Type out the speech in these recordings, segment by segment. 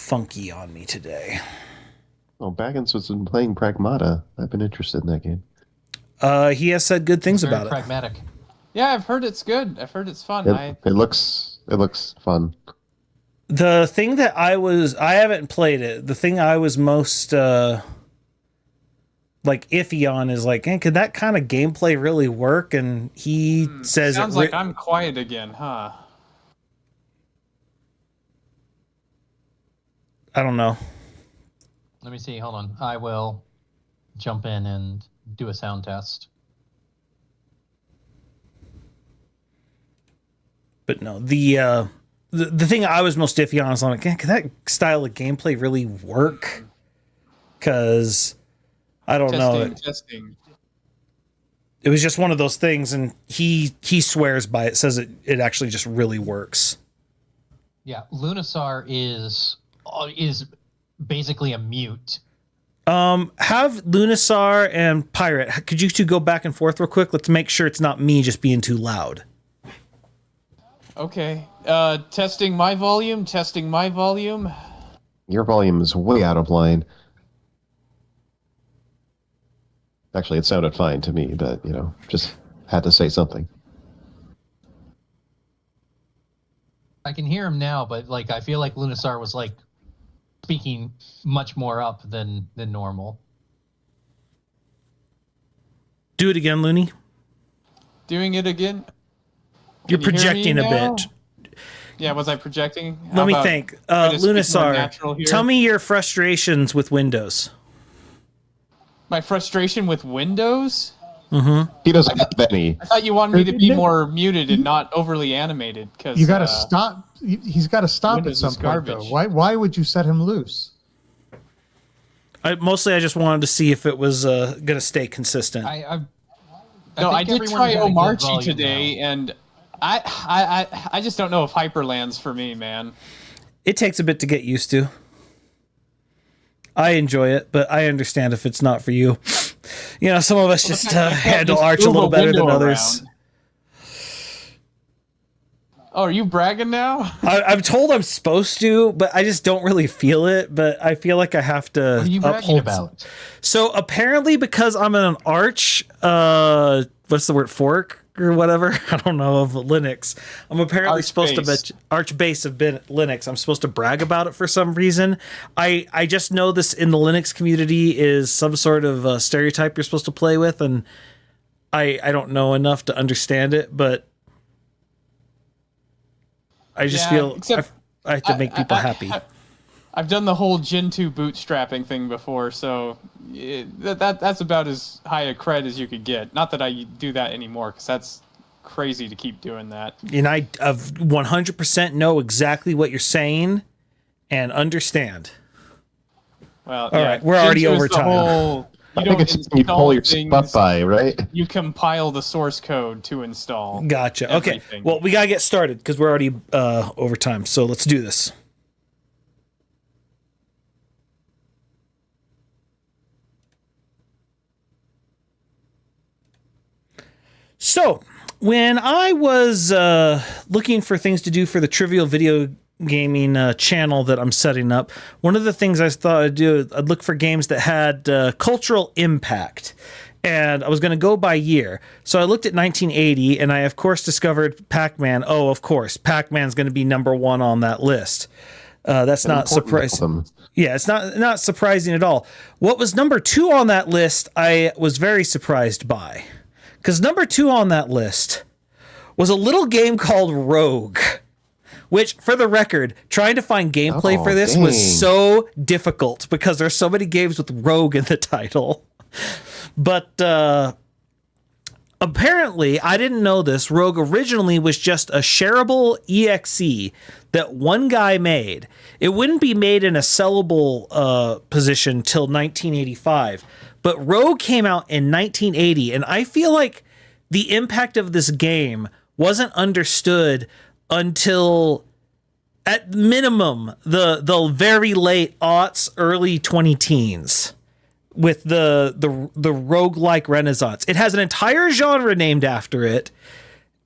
funky on me today. Oh, Baggins was been playing Pragmata. I've been interested in that game. He has said good things It's very about it. pragmatic. Yeah, I've heard it's good. I've heard it's fun. It looks fun. The thing that I haven't played it. The thing I was most like iffy on is like, could that kind of gameplay really work? And he says sounds like I'm quiet again, huh? I don't know. Let me see. Hold on. I will jump in and do a sound test. But no, the thing I was most iffy on is like, could that style of gameplay really work? Because I don't know. Testing. It was just one of those things, and he swears by it. Says it actually just really works. Yeah, Lunasar is basically a mute. Have Lunasar and Pirate. Could you two go back and forth real quick? Let's make sure it's not me just being too loud. Okay. Testing my volume. Your volume is way out of line. Actually, it sounded fine to me, but, just had to say something. I can hear him now, but I feel like Lunasar was speaking much more up than normal. Do it again, Looney. Doing it again. You're projecting a bit. Yeah, was I projecting? Let me think. Lunasar, tell me your frustrations with Windows. My frustration with Windows? Mm-hmm. He doesn't have any. I thought you wanted me to be more muted and not overly animated. Because you got to stop. He's got to stop Windows at some point, garbage. though. Why would you set him loose? I just wanted to see if it was going to stay consistent. I did try Omarchi today, and I just don't know if Hyperland's for me, man. It takes a bit to get used to. I enjoy it, but I understand if it's not for you. Some of us just handle Arch a little better than others. Around. Oh, are you bragging now? I'm told I'm supposed to, but I just don't really feel it. But I feel like I have to. What are you bragging about? So apparently, because I'm in an Arch, what's the word, fork or whatever? I don't know, of Linux. I'm apparently supposed to Arch base of Linux. I'm supposed to brag about it for some reason. I just know this in the Linux community is some sort of stereotype you're supposed to play with, and I don't know enough to understand it, but I just feel I have to make people happy. I've done the whole Gentoo bootstrapping thing before, so that's about as high a cred as you could get. Not that I do that anymore, because that's crazy to keep doing that. And I 100% know exactly what you're saying and understand. Well, all right, we're already over time. I think it's you pull your stuff by, right? You compile the source code to install. Gotcha. Everything. Okay. Well, we gotta get started because we're already over time. So let's do this. So when I was looking for things to do for the Trivial Video Gaming channel that I'm setting up, one of the things I thought I'd look for games that had cultural impact, and I was going to go by year. So I looked at 1980, and I of course discovered Pac-Man. Oh, of course, Pac-Man's going to be number one on that list. That's not surprising. Yeah, it's not surprising at all. What was number two on that list, I was very surprised by, because number two on that list was a little game called Rogue. Which, for the record, trying to find gameplay for this was so difficult because there's so many games with Rogue in the title. But apparently, I didn't know this, Rogue originally was just a shareable EXE that one guy made. It wouldn't be made in a sellable position till 1985. But Rogue came out in 1980, and I feel like the impact of this game wasn't understood until at minimum the very late aughts, early 2010s with the roguelike renaissance. It has an entire genre named after it,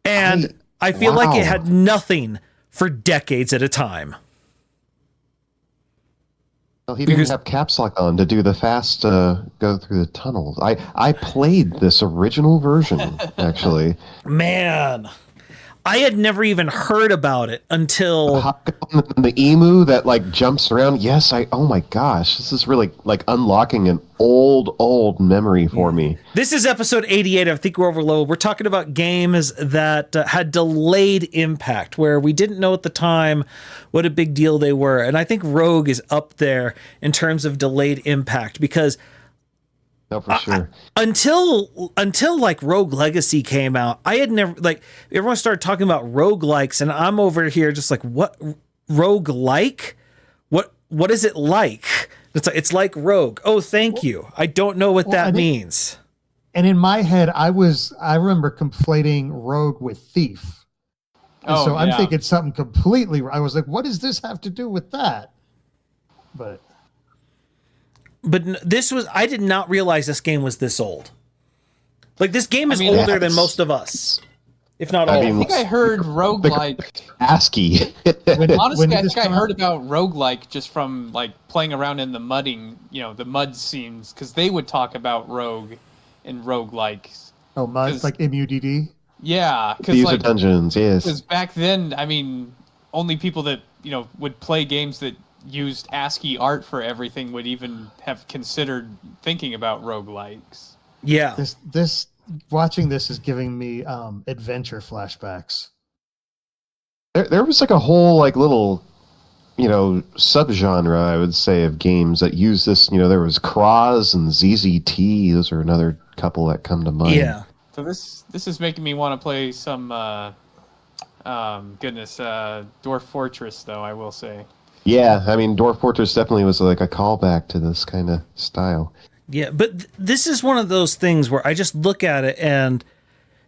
and I feel like it had nothing for decades at a time. Well, he didn't have caps lock on to do the fast go through the tunnels. I played this original version, actually. Man, I had never even heard about it until The emu that like jumps around. Yes, oh my gosh, this is really like unlocking an old memory for me. This is episode 88 of Think We Overleveled. We're talking about games that had delayed impact, where we didn't know at the time what a big deal they were. And I think Rogue is up there in terms of delayed impact, because No, for sure. until like Rogue Legacy came out, I had never, like, everyone started talking about roguelikes, and I'm over here just like, what, roguelike? What is it like? It's like Rogue. Oh, thank you. I don't know what that means. And in my head, I remember conflating Rogue with Thief. And so I'm thinking something completely. I was like, what does this have to do with that? But this was, I did not realize this game was this old. Like, this game is older than most of us, if not all. I think I heard roguelike. ASCII. Honestly, I think I heard about roguelike just from like playing around in the mudding, the mud scenes, because they would talk about rogue and roguelikes. Oh, mud, like MUDD? Yeah. These are dungeons, yes. Because back then, only people that, would play games that used ASCII art for everything would even have considered thinking about roguelikes. Yeah. This watching this is giving me adventure flashbacks. There was like a whole like little, subgenre, I would say, of games that use this. There was Kraz and ZZT. Those are another couple that come to mind. Yeah. So this is making me want to play some Dwarf Fortress, though, I will say. Yeah, Dwarf Fortress definitely was like a callback to this kind of style. Yeah, but this is one of those things where I just look at it and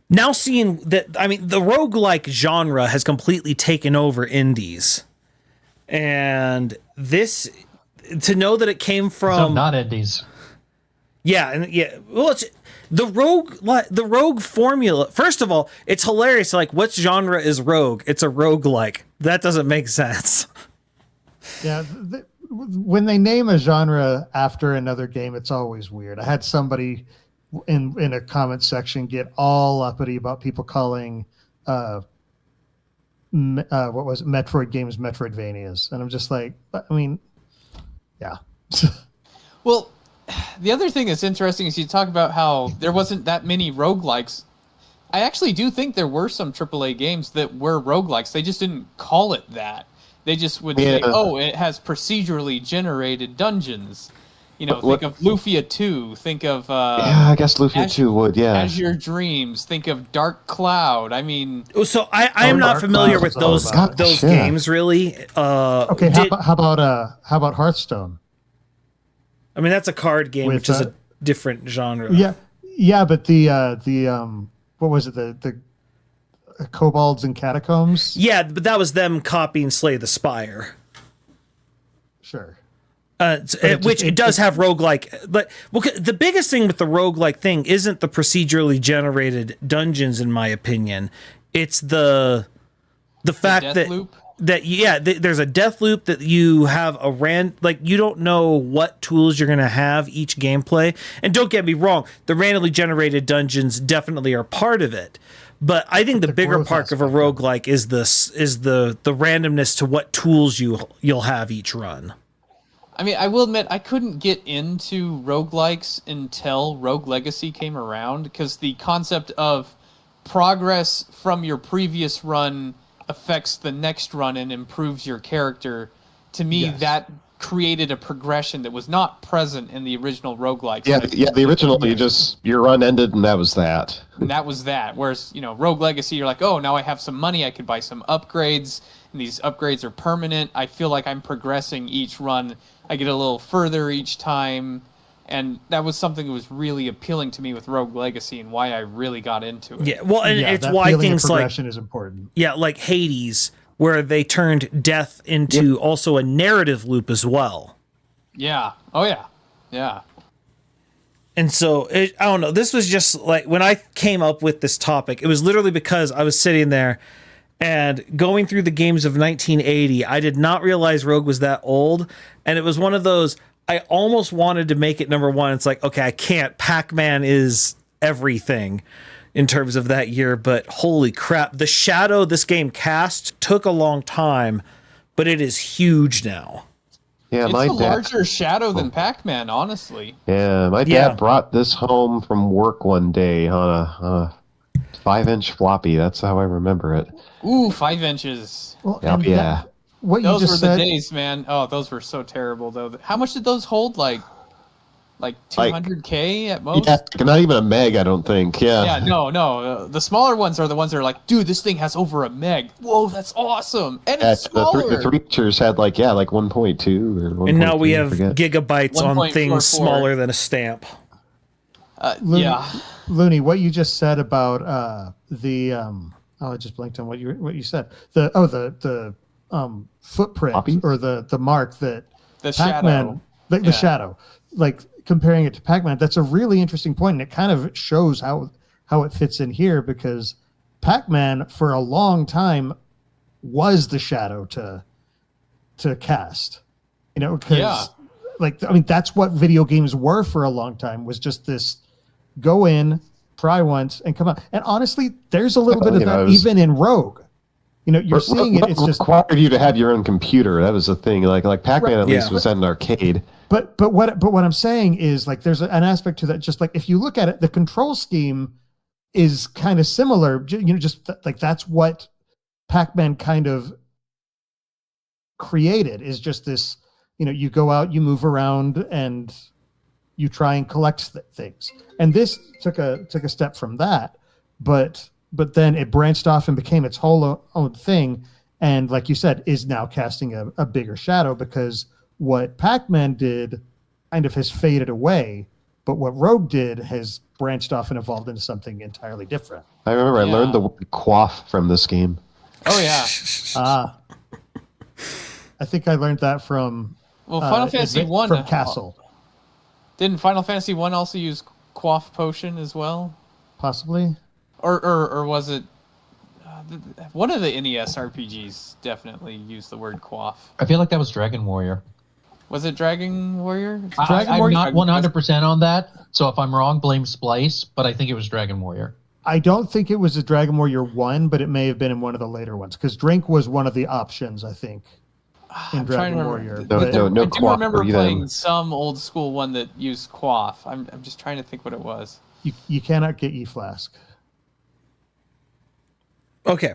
now seeing that, the roguelike genre has completely taken over indies. And this, to know that it came from... not indies. Yeah, and well, it's the rogue formula. First of all, it's hilarious. Like, what genre is rogue? It's a roguelike. That doesn't make sense. Yeah, when they name a genre after another game, it's always weird. I had somebody in a comment section get all uppity about people calling what was it, Metroid games Metroidvanias, and I'm just like, yeah. Well, the other thing that's interesting is you talk about how there wasn't that many roguelikes. I actually do think there were some AAA games that were roguelikes. They just didn't call it that. They just would say, oh, it has procedurally generated dungeons. Think of Lufia 2. Think of... I guess Lufia 2 would, yeah. Azure Dreams. Think of Dark Cloud. So I am not familiar with those games, really. Okay, how about Hearthstone? That's a card game, which is a different genre. Yeah, but the what was it, the Kobolds and Catacombs? Yeah, but that was them copying Slay the Spire. Sure. It does have roguelike, but the biggest thing with the roguelike thing isn't the procedurally generated dungeons, in my opinion. It's the fact that loop? There's a death loop, that you have you don't know what tools you're going to have each gameplay. And don't get me wrong, the randomly generated dungeons definitely are part of it. But I think the bigger part of a roguelike is the randomness to what tools you'll have each run. I will admit, I couldn't get into roguelikes until Rogue Legacy came around, because the concept of progress from your previous run affects the next run and improves your character. To me, that created a progression that was not present in the original roguelikes. The original, your run ended and that was that. And that was that. Whereas, Rogue Legacy, you're like, oh, now I have some money, I could buy some upgrades, and these upgrades are permanent. I feel like I'm progressing each run. I get a little further each time. And that was something that was really appealing to me with Rogue Legacy and why I really got into it. Yeah, well, and it's why things like progression is important. Yeah, like Hades, where they turned death into also a narrative loop as well. Yeah. Oh yeah. Yeah. And so I don't know. This was just like when I came up with this topic, it was literally because I was sitting there And going through the games of 1980, I did not realize Rogue was that old. And it was one of those, I almost wanted to make it number one. It's like, okay, I can't. Pac-Man is everything in terms of that year. But holy crap, the shadow this game cast took a long time, but it is huge now. Yeah, It's my a dad. larger shadow than Pac-Man, honestly. Yeah, my Yeah. dad brought this home from work one day on a 5-inch floppy. That's how I remember it. Ooh, 5 inches. Well, Yeah, and yeah. that- what you Those just were said. the days, man. Oh, those were so terrible, though. How much did those hold? Like Like- 200K at most? Yeah, not even a meg, I don't think. Yeah. Yeah, no. The smaller ones are the ones that are like, dude, this thing has over a meg. Whoa, that's awesome. And Yeah, it's smaller. the three inchers had like 1.2 or 1.3. And now we have I forget. gigabytes on 1.44. things smaller than a stamp. Yeah. Looney, what you just said about I just blanked on what you said. The footprint Poppy? or the mark that The Pac-Man, shadow. the shadow, like comparing it to Pac-Man. That's a really interesting point, and it kind of shows how it fits in here, because Pac-Man for a long time was the shadow to cast. You know, because Yeah. that's what video games were for a long time, was just this go in, try once, and come out. And honestly, there's a little bit of that even in Rogue. You know, you're seeing it. It's just required you to have your own computer. That was the thing. Like Pac-Man at least Yeah. was at an arcade. But what I'm saying is, like, there's an aspect to that. Just like if you look at it, the control scheme is kind of similar. You know, just like that's what Pac-Man kind of created, is just this. You know, you go out, you move around, and you try and collect things. And this took a step from that, but then it branched off and became its whole own thing. And like you said, is now casting a bigger shadow, because what Pac-Man did kind of has faded away, but what Rogue did has branched off and evolved into something entirely different. I remember I Yeah. learned the word quaff from this game. Oh, yeah. I think I learned that from Well, Final Fantasy One from Castle, Didn't Final Fantasy One also use Quaff Potion as well? possibly. Or was it one of the NES RPGs definitely used the word quaff? I feel like that was Dragon Warrior. Was it Dragon Warrior? I'm not 100% on that, so if I'm wrong, blame Splice, but I think it was Dragon Warrior. I don't think it was a Dragon Warrior 1, but it may have been in one of the later ones, because drink was one of the options, I think, in I'm trying Dragon to Warrior. remember. No, no I do quaff remember for you playing then. some old school one that used quaff. I'm just trying to think what it was. You cannot get E-Flask. Okay.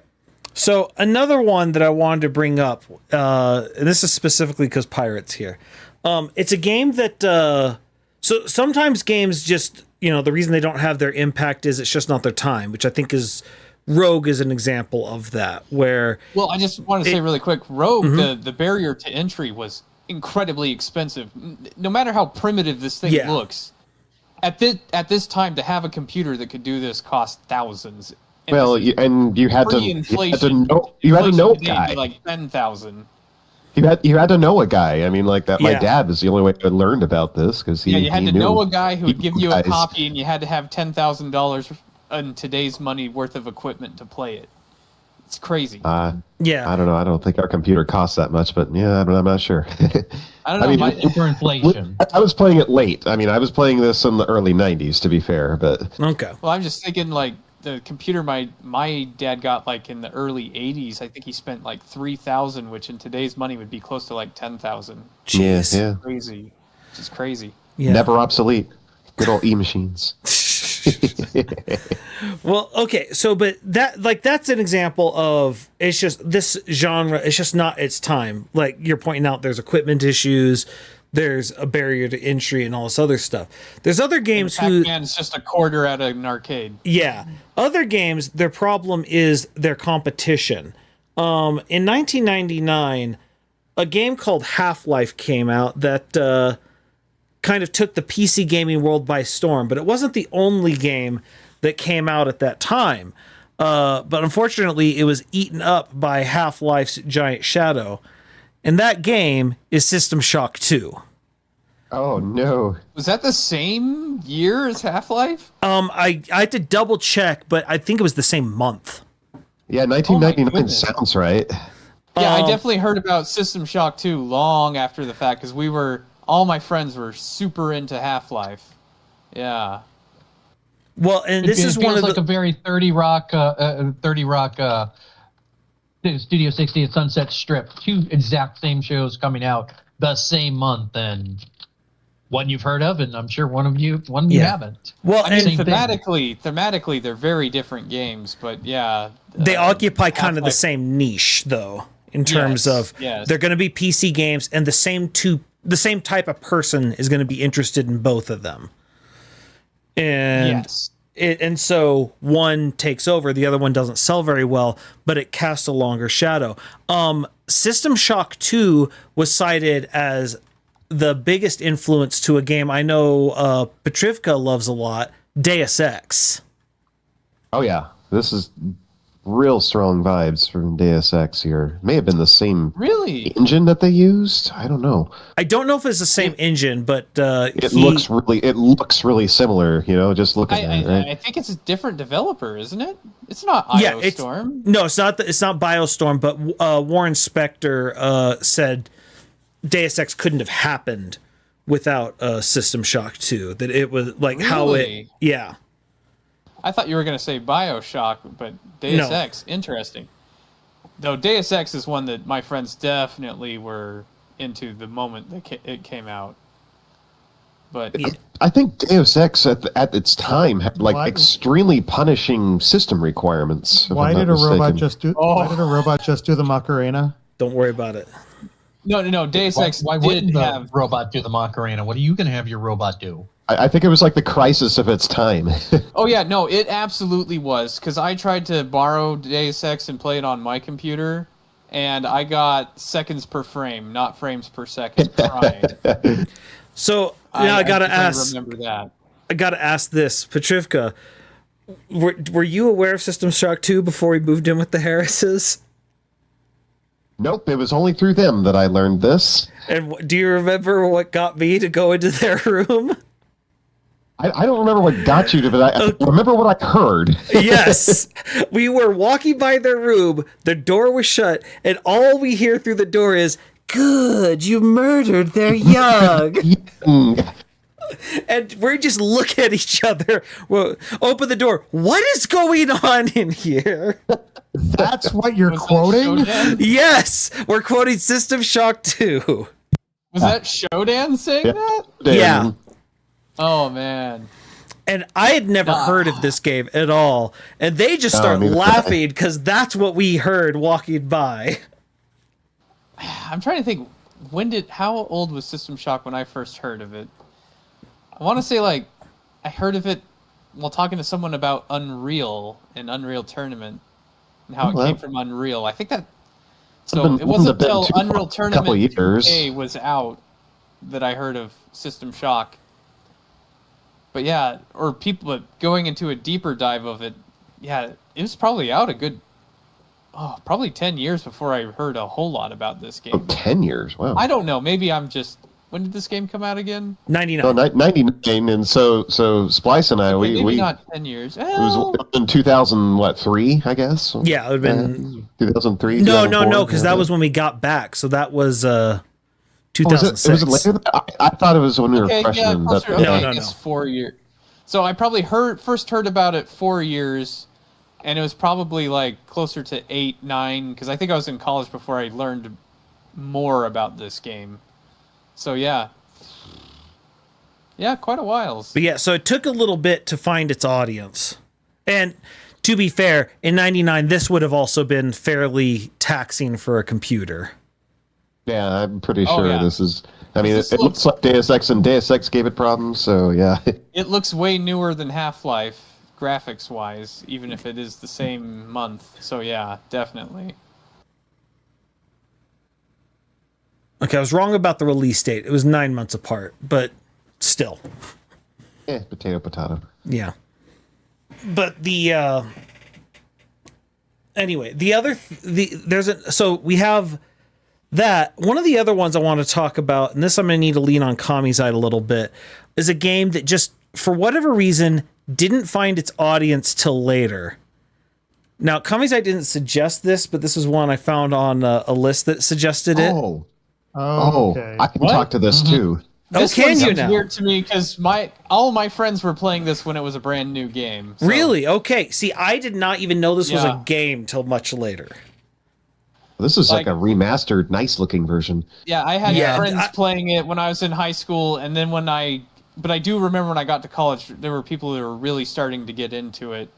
So another one that I wanted to bring up, and this is specifically because Pirate's here. It's a game that, so sometimes games just, you know, the reason they don't have their impact is it's just not their time, which I think is, Rogue is an example of that, where, Well, I just want to say really quick, Rogue, the barrier to entry was incredibly expensive. No matter how primitive this thing Yeah. looks, at this time to have a computer that could do this cost thousands. And Well, this is you had to pre-inflation. you had to know a Inflation today would guy. be like 10,000. You had to know a guy. I mean, like that. My Yeah. dad was the only way I learned about this, because Yeah, you had he to knew. know a guy who would He give knew you a guys. copy, and you had to have $10,000 in today's money worth of equipment to play it. It's crazy. yeah. I don't know. I don't think our computer costs that much, but yeah, I'm not sure. I don't know. mean, my, For inflation. I was playing it late. I mean, I was playing this in the early '90s, to be fair. But Okay. well, I'm just thinking like the computer my dad got like in the early '80s. I think he spent like 3,000, which in today's money would be close to like 10,000. Jeez. yeah, Crazy, just crazy. Yeah. never obsolete. Good old e-machines. Well, okay, so but that's an example of, it's just this genre, it's just not its time. Like you're pointing out, there's equipment issues, there's a barrier to entry, and all this other stuff. There's other games who, Pac-Man's just a quarter at an arcade. yeah, other games, their problem is their competition. In 1999, a game called Half-Life came out that kind of took the PC gaming world by storm, but it wasn't the only game that came out at that time. But unfortunately, it was eaten up by Half-Life's giant shadow. And that game is System Shock 2. Oh no! Was that the same year as Half-Life? I had to double check, but I think it was the same month. Yeah, 1999 goodness. sounds right. Yeah, I definitely heard about System Shock 2 long after the fact because all my friends were super into Half-Life. Yeah. Well, and this is feels one of like the a very 30 Rock, Studio 60 at Sunset Strip. Two exact same shows coming out the same month, and one you've heard of, and I'm sure one you haven't. Well, I mean, and thematically, they're very different games, but yeah. they occupy kind of the Half-Life- same niche, though, in terms of they're going to be PC games, and the same type of person is going to be interested in both of them. And and so one takes over, the other one doesn't sell very well, but it casts a longer shadow. System Shock 2 was cited as the biggest influence to a game I know Petrivka loves a lot, Deus Ex. Oh yeah, this is real strong vibes from Deus Ex here. May have been the same engine that they used. I don't know. I don't know if it's the same engine, but it looks really similar. You know, just look at that. Right? I think it's a different developer, isn't it? It's not IOStorm. No, it's not. It's not BioStorm. But Warren Spector said Deus Ex couldn't have happened without System Shock 2. That it was like how it. Yeah. I thought you were going to say BioShock, but Deus Ex, interesting. Though Deus Ex is one that my friends definitely were into the moment that it came out. But I think Deus Ex at its time had extremely punishing system requirements. Why did a robot just do the Macarena? Don't worry about it. No. Deus Ex. Why wouldn't the robot do the Macarena? What are you going to have your robot do? I think it was like the crisis of its time. Oh yeah, no, it absolutely was. Because I tried to borrow Deus Ex and play it on my computer, and I got seconds per frame, not frames per second. Crying. So now I gotta ask. Remember that. I gotta ask this, Petrivka. Were you aware of System Shock 2 before we moved in with the Harrises? Nope, it was only through them that I learned this. And do you remember what got me to go into their room? I don't remember what got you to, but I remember what I heard. Yes. We were walking by their room, the door was shut, and all we hear through the door is, "Good, you murdered their young." And we're just looking at each other. We'll open the door. What is going on in here? That's what you're quoting? Yes, we're quoting System Shock 2. Was that Shodan saying that? Yeah. Oh, man. And I had never heard of this game at all. And they just start laughing because that's what we heard walking by. I'm trying to think, how old was System Shock when I first heard of it? I want to say, I heard of it while talking to someone about Unreal and Unreal Tournament and how it came from Unreal. I think that... So it wasn't until Unreal Tournament 2K was out that I heard of System Shock. But yeah, but going into a deeper dive of it, yeah, it was probably out a good, probably 10 years before I heard a whole lot about this game. Oh, 10 years, wow. I don't know, maybe I'm just, when did this game come out again? 99. No, 99, and so Splice and I, we not 10 years. It was in 2003, I guess? Yeah, it would have been... 2003? No, because that was when we got back, so that was... 2006. Was it later? I thought it was when we were freshmen. No. It's 4 years. So I probably first heard about it 4 years, and it was probably closer to 8, 9, because I think I was in college before I learned more about this game. So yeah, quite a while. But yeah, so it took a little bit to find its audience, and to be fair, in '99 this would have also been fairly taxing for a computer. Yeah, I'm pretty sure this is... I mean, it looks like Deus Ex, and Deus Ex gave it problems, so yeah. It looks way newer than Half-Life, graphics-wise, even if it is the same month. So yeah, definitely. Okay, I was wrong about the release date. It was 9 months apart, but still. Potato. Yeah. But the... Anyway, so we have... That one of the other ones I want to talk about, and this I'm going to need to lean on Kami's side a little bit, is a game that just, for whatever reason, didn't find its audience till later. Now, Kami's didn't suggest this, but this is one I found on a list that suggested it. Okay. I can talk to this too. This can one you seems now? weird to me because all my friends were playing this when it was a brand new game. So. Really? Okay. See, I did not even know this was Yeah. a game till much later. This is like Like- a remastered, nice-looking version. Yeah, I had Yeah, friends playing it when I was in high school, and then but I do remember when I got to college, there were people that were really starting to get into it.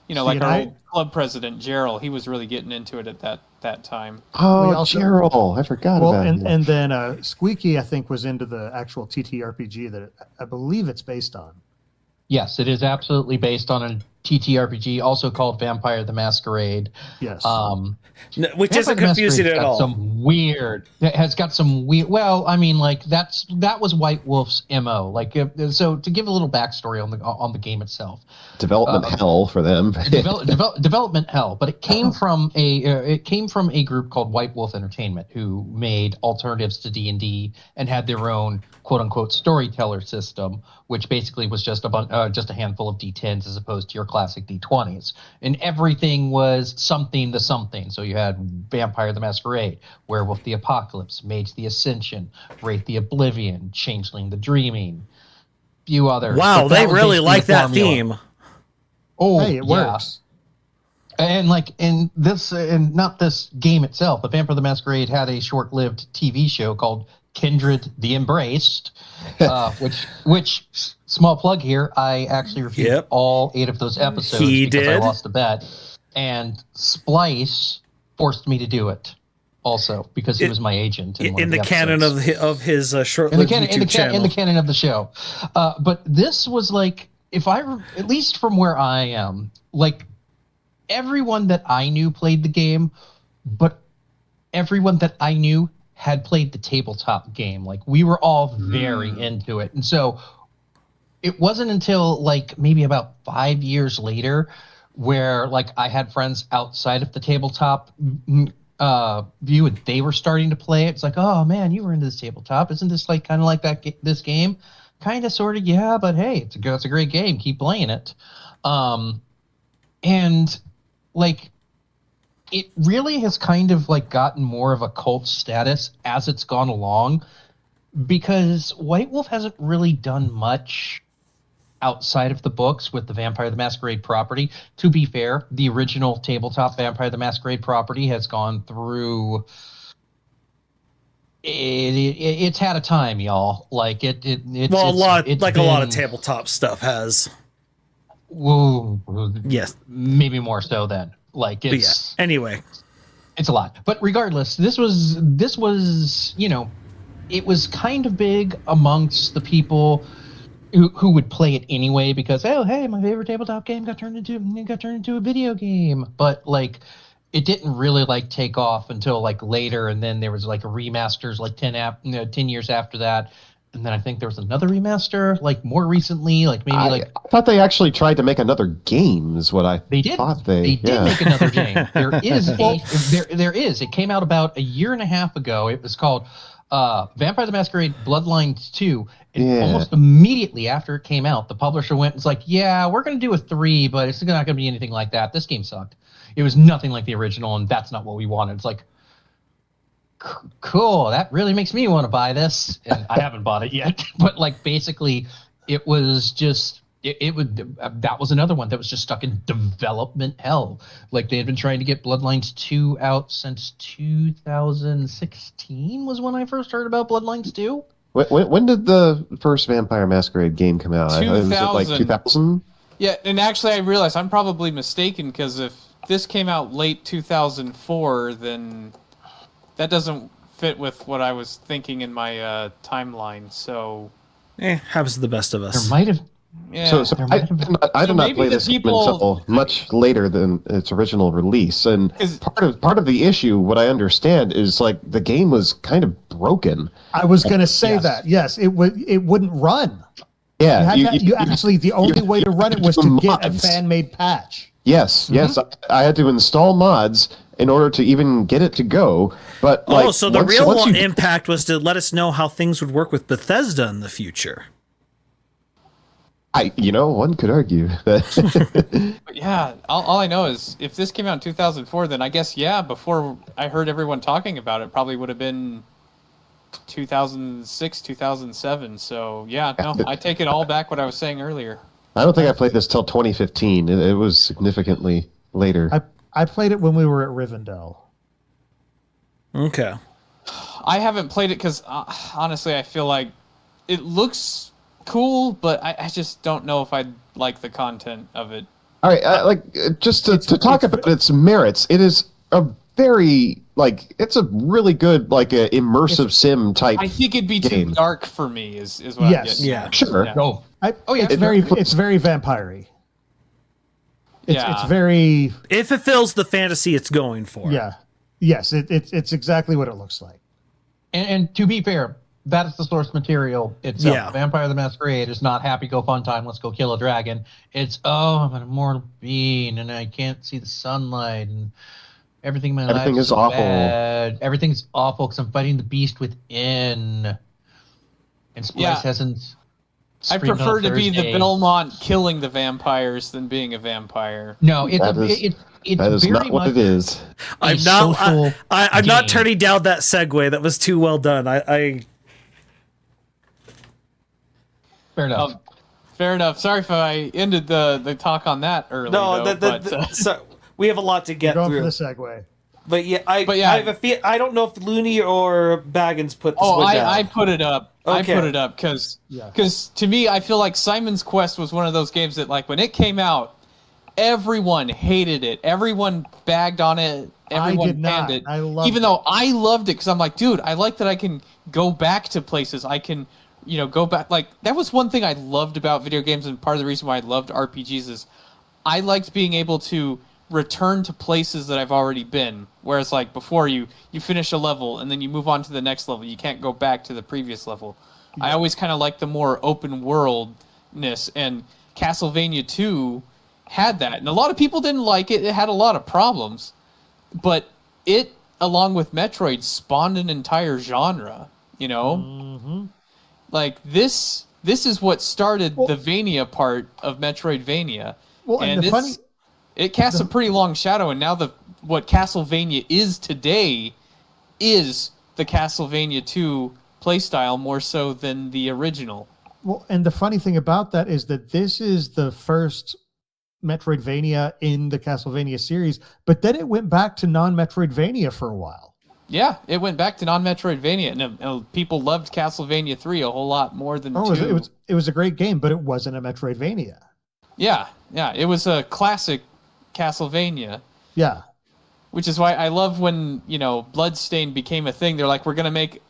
You know, See, like and our I- old club president, Gerald, he was really getting into it at that time. Oh, We also- Gerald, I forgot Well, about him. and then Squeaky, I think, was into the actual TTRPG that I believe it's based on. Yes, it is absolutely based on a TTRPG, also called Vampire the Masquerade. Yes. Which Vampire isn't the confusing Masquerade's at got all. Some weird. It has got some weird. Well, I mean, like that was White Wolf's MO. Like, so to give a little backstory on the game itself, Development hell for them. development hell, but it came from a group called White Wolf Entertainment who made alternatives to D&D and had their own quote unquote storyteller system, which basically was just a handful of D10s as opposed to your classic D20s, and everything was something to something. So you had Vampire the Masquerade, Werewolf the Apocalypse, Mage the Ascension, Wraith the Oblivion, Changeling the Dreaming, few others. Wow, But they that was really basically like the that formula. theme. Oh, Hey, it yeah. works. And like in this, and not this game itself, but Vampire the Masquerade had a short-lived TV show called Kindred the Embraced, which small plug here, I actually reviewed Yep. all 8 of those episodes He because I did? lost a bet, and Splice forced me to do it also because he was my agent one In the canon episodes. of his short in the lived canon, YouTube channel. in the canon of the show. But this was like, at least from where I am, like everyone that I knew played the game, but everyone that I knew had played the tabletop game. Like we were all very into it. And so it wasn't until like maybe about 5 years later where like I had friends outside of the tabletop view and they were starting to play it. It's like, oh man, you were into this tabletop. Isn't this like kind of like this game? Kind of, sort of, yeah, but hey, it's a great game. Keep playing it. And like it really has kind of like gotten more of a cult status as it's gone along, because White Wolf hasn't really done much outside of the books with the Vampire the Masquerade property. To be fair, the original tabletop Vampire the Masquerade property has gone through it's had a time, y'all. Like it's Well, it's a lot of been- tabletop stuff has. Whoa, Yes. maybe more so then. Like But yeah. it's Anyway, it's a lot. But regardless, this was, you know, it was kind of big amongst the people who would play it anyway because, oh hey, my favorite tabletop game got turned into a video game. But like it didn't really like take off until like later, and then there was like a remasters like 10 years after that. And then I think there was another remaster, like more recently, like maybe I thought they actually tried to make another game. Is what I they did. thought They did make another game. There is. It came out about a year and a half ago. It was called Vampire the Masquerade Bloodlines 2. And almost immediately after it came out, the publisher went and was like, yeah, we're going to do a 3, but it's not going to be anything like that. This game sucked. It was nothing like the original, and that's not what we wanted. It's like, cool, that really makes me want to buy this. And I haven't bought it yet. But like basically, it was just that was another one that was just stuck in development hell. Like they had been trying to get Bloodlines 2 out since 2016 was when I first heard about Bloodlines 2. When did the first Vampire Masquerade game come out? Was it like 2000? Yeah, and actually I realized I'm probably mistaken because if this came out late 2004, then that doesn't fit with what I was thinking in my timeline. So, happens to the best of us. There might have. yeah. So I did not maybe play the this game people- until much later than its original release, and 'Cause- part of the issue, what I understand, is like the game was kind of broken. I was going to say Yes. that. Yes, it wouldn't run. Yeah, You actually the only way to run it was to get a mods. fan-made patch. Yes, yes, I had to install mods in order to even get it to go. But So the real impact was to let us know how things would work with Bethesda in the future. One could argue that. But yeah, all I know is if this came out in 2004, then I guess, before I heard everyone talking about it, probably would have been 2006, 2007. So yeah, no, I take it all back what I was saying earlier. I don't think I played this till 2015. It was significantly later. I played it when we were at Rivendell. Okay. I haven't played it because honestly, I feel like it looks cool, but I just don't know if I'd like the content of it. All right, just to talk about its merits, it is a very it's a really good a immersive sim type. I think it'd be game. too dark for me. Is what I'm getting. Yeah. Sure. Yeah. No. It's very vampire-y. It's very. It fulfills the fantasy it's going for. Yeah. Yes, it's exactly what it looks like. And to be fair, that is the source material itself. Yeah. Vampire the Masquerade is not happy go fun time, let's go kill a dragon. It's I'm an immortal being and I can't see the sunlight and everything in my life is awful. bad. Everything's awful because I'm fighting the beast within. And Splice hasn't. I screamed prefer on to be the Thursday. Belmont killing the vampires than being a vampire. No, it's that is very not what much it is. I'm a not. social I'm not game. turning down that segue. That was too well done. I Fair enough. Fair enough. Sorry if I ended the talk on that early. so we have a lot to get Going through. for the segue. But I have a feel. I don't know if Looney or Baggins put this one down. I put it up. Okay. I put it up because to me, I feel like Simon's Quest was one of those games that when it came out, everyone hated it. Everyone bagged on it. Everyone I did not. panned it. I loved even though I loved it because I'm like, dude, I like that I can go back to places. I can, go back. That was one thing I loved about video games, and part of the reason why I loved RPGs is I liked being able to return to places that I've already been. Whereas before you finish a level and then you move on to the next level, you can't go back to the previous level. Yeah. I always kind of like the more open worldness, and Castlevania 2 had that. And a lot of people didn't like it. It had a lot of problems. But it, along with Metroid, spawned an entire genre, Mm-hmm. This is what started the Vania part of Metroidvania. Well, and it casts a pretty long shadow, and now what Castlevania is today is the Castlevania 2 playstyle more so than the original. Well, and the funny thing about that is that this is the first Metroidvania in the Castlevania series, but then it went back to non-Metroidvania for a while. Yeah, it went back to non-Metroidvania, and people loved Castlevania 3 a whole lot more than 2. It was a great game, but it wasn't a Metroidvania. Yeah, it was a classic Castlevania. Yeah. Which is why I love when, Bloodstained became a thing. They're like, we're gonna make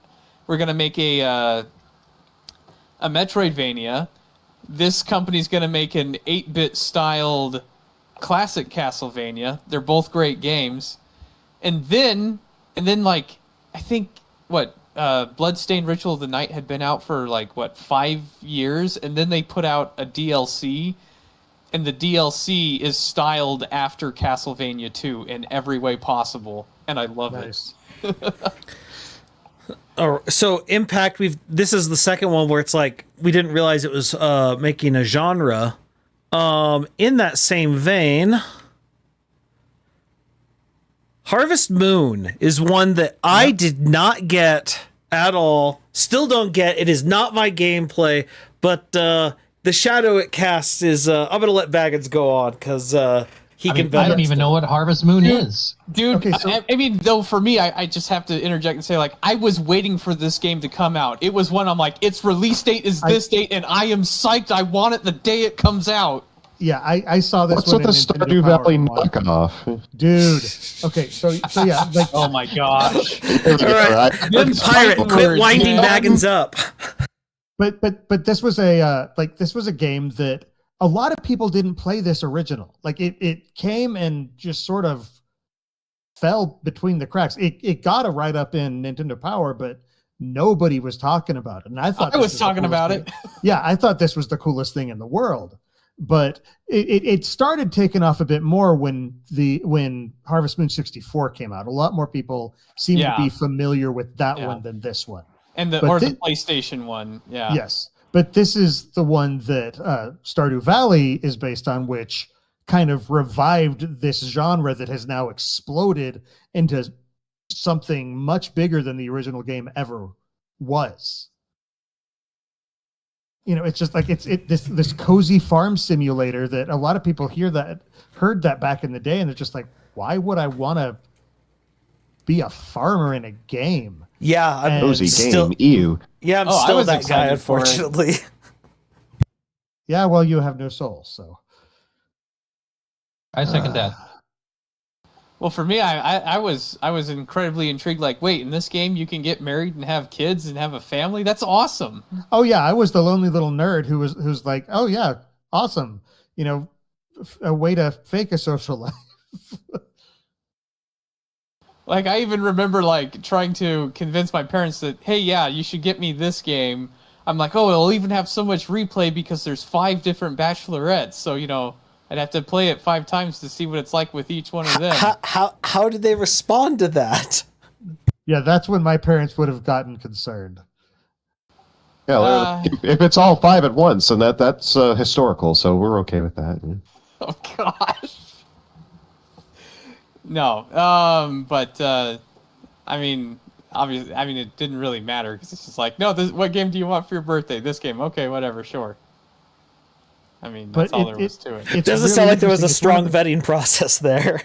a Metroidvania. This company's gonna make an 8-bit styled classic Castlevania. They're both great games. And then I think Bloodstained Ritual of the Night had been out for 5 years, and then they put out a DLC, and the DLC is styled after Castlevania 2 in every way possible, and I love it. So Impact, this is the second one where it's we didn't realize it was making a genre. In that same vein, Harvest Moon is one that I did not get at all. Still don't get. It is not my gameplay, but the shadow it casts is. I'm going to let Baggins go on because he can. I don't even know what Harvest Moon is. Dude, okay, so, I mean, though, for me, I just have to interject and say, I was waiting for this game to come out. It was one I'm its release date is this date, and I am psyched. I want it the day it comes out. Yeah, I saw this. What's with the Stardew Valley knockoff? Dude. Okay, so yeah, oh my gosh. All right, pirate, quit winding Baggins up. But this was a game that a lot of people didn't play this original. It came and just sort of fell between the cracks. It got a write up in Nintendo Power, but nobody was talking about it. And I thought I was talking about it. Yeah, I thought this was the coolest thing in the world. But it started taking off a bit more when Harvest Moon 64 came out. A lot more people seem to be familiar with that one than this one. And the PlayStation one, yeah. Yes. But this is the one that Stardew Valley is based on, which kind of revived this genre that has now exploded into something much bigger than the original game ever was. It's just like this cozy farm simulator that a lot of people heard that back in the day, and they're just like, why would I want to be a farmer in a game? Yeah, I'm cozy still, game. Ew. Yeah, I'm I still was that guy, excited for it. unfortunately. Yeah, well, you have no soul, so. I second that. Well, for me, I was incredibly intrigued. Like, wait, in this game you can get married and have kids and have a family? That's awesome. Oh yeah, I was the lonely little nerd who's like, oh yeah, awesome. A way to fake a social life. Like, I even remember like trying to convince my parents that, hey, yeah, you should get me this game. I'm like, oh, it'll even have so much replay because there's 5 different bachelorettes. So, I'd have to play it 5 times to see what it's like with each one of them. How did they respond to that? Yeah, that's when my parents would have gotten concerned. Yeah, if it's all 5 at once, then that's historical, so we're okay with that. Yeah. Oh gosh. No, but I mean, obviously, it didn't really matter because it's just like, no, what game do you want for your birthday? This game, okay, whatever, sure. I mean, that's all there was to it. It doesn't sound like there was a strong vetting process there.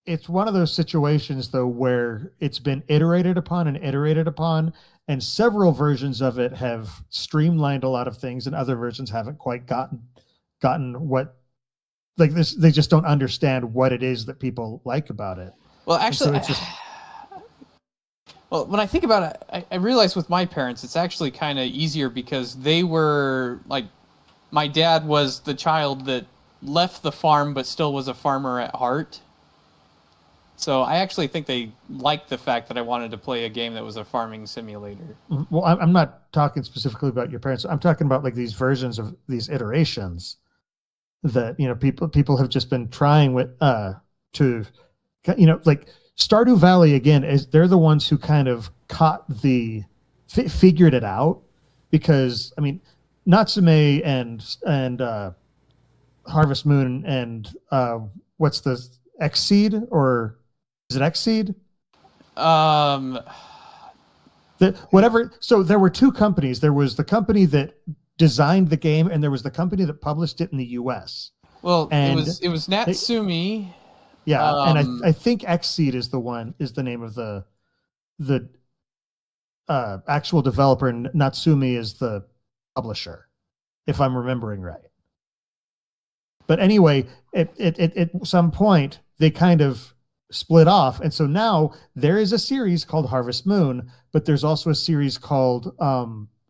It's one of those situations, though, where it's been iterated upon, and several versions of it have streamlined a lot of things, and other versions haven't quite gotten what, like this. They just don't understand what it is that people like about it. Well, actually, so well, when I think about it, I realize with my parents, it's actually kind of easier because they were like, my dad was the child that left the farm but still was a farmer at heart. So I actually think they liked the fact that I wanted to play a game that was a farming simulator. Well, I'm not talking specifically about your parents. I'm talking about like these versions of these iterations that people have just been trying with to like Stardew Valley again. They're the ones who kind of figured it out, because I mean Natsume and Harvest Moon and what's the Xseed, or is it Xseed? Whatever. So there were 2 companies. There was the company that designed the game, and there was the company that published it in the U.S. Well, and it was Natsume. Yeah, and I think Xseed is the name of the actual developer, and Natsume is the publisher, if I'm remembering right. But anyway, at some point they kind of split off, and so now there is a series called Harvest Moon, but there's also a series called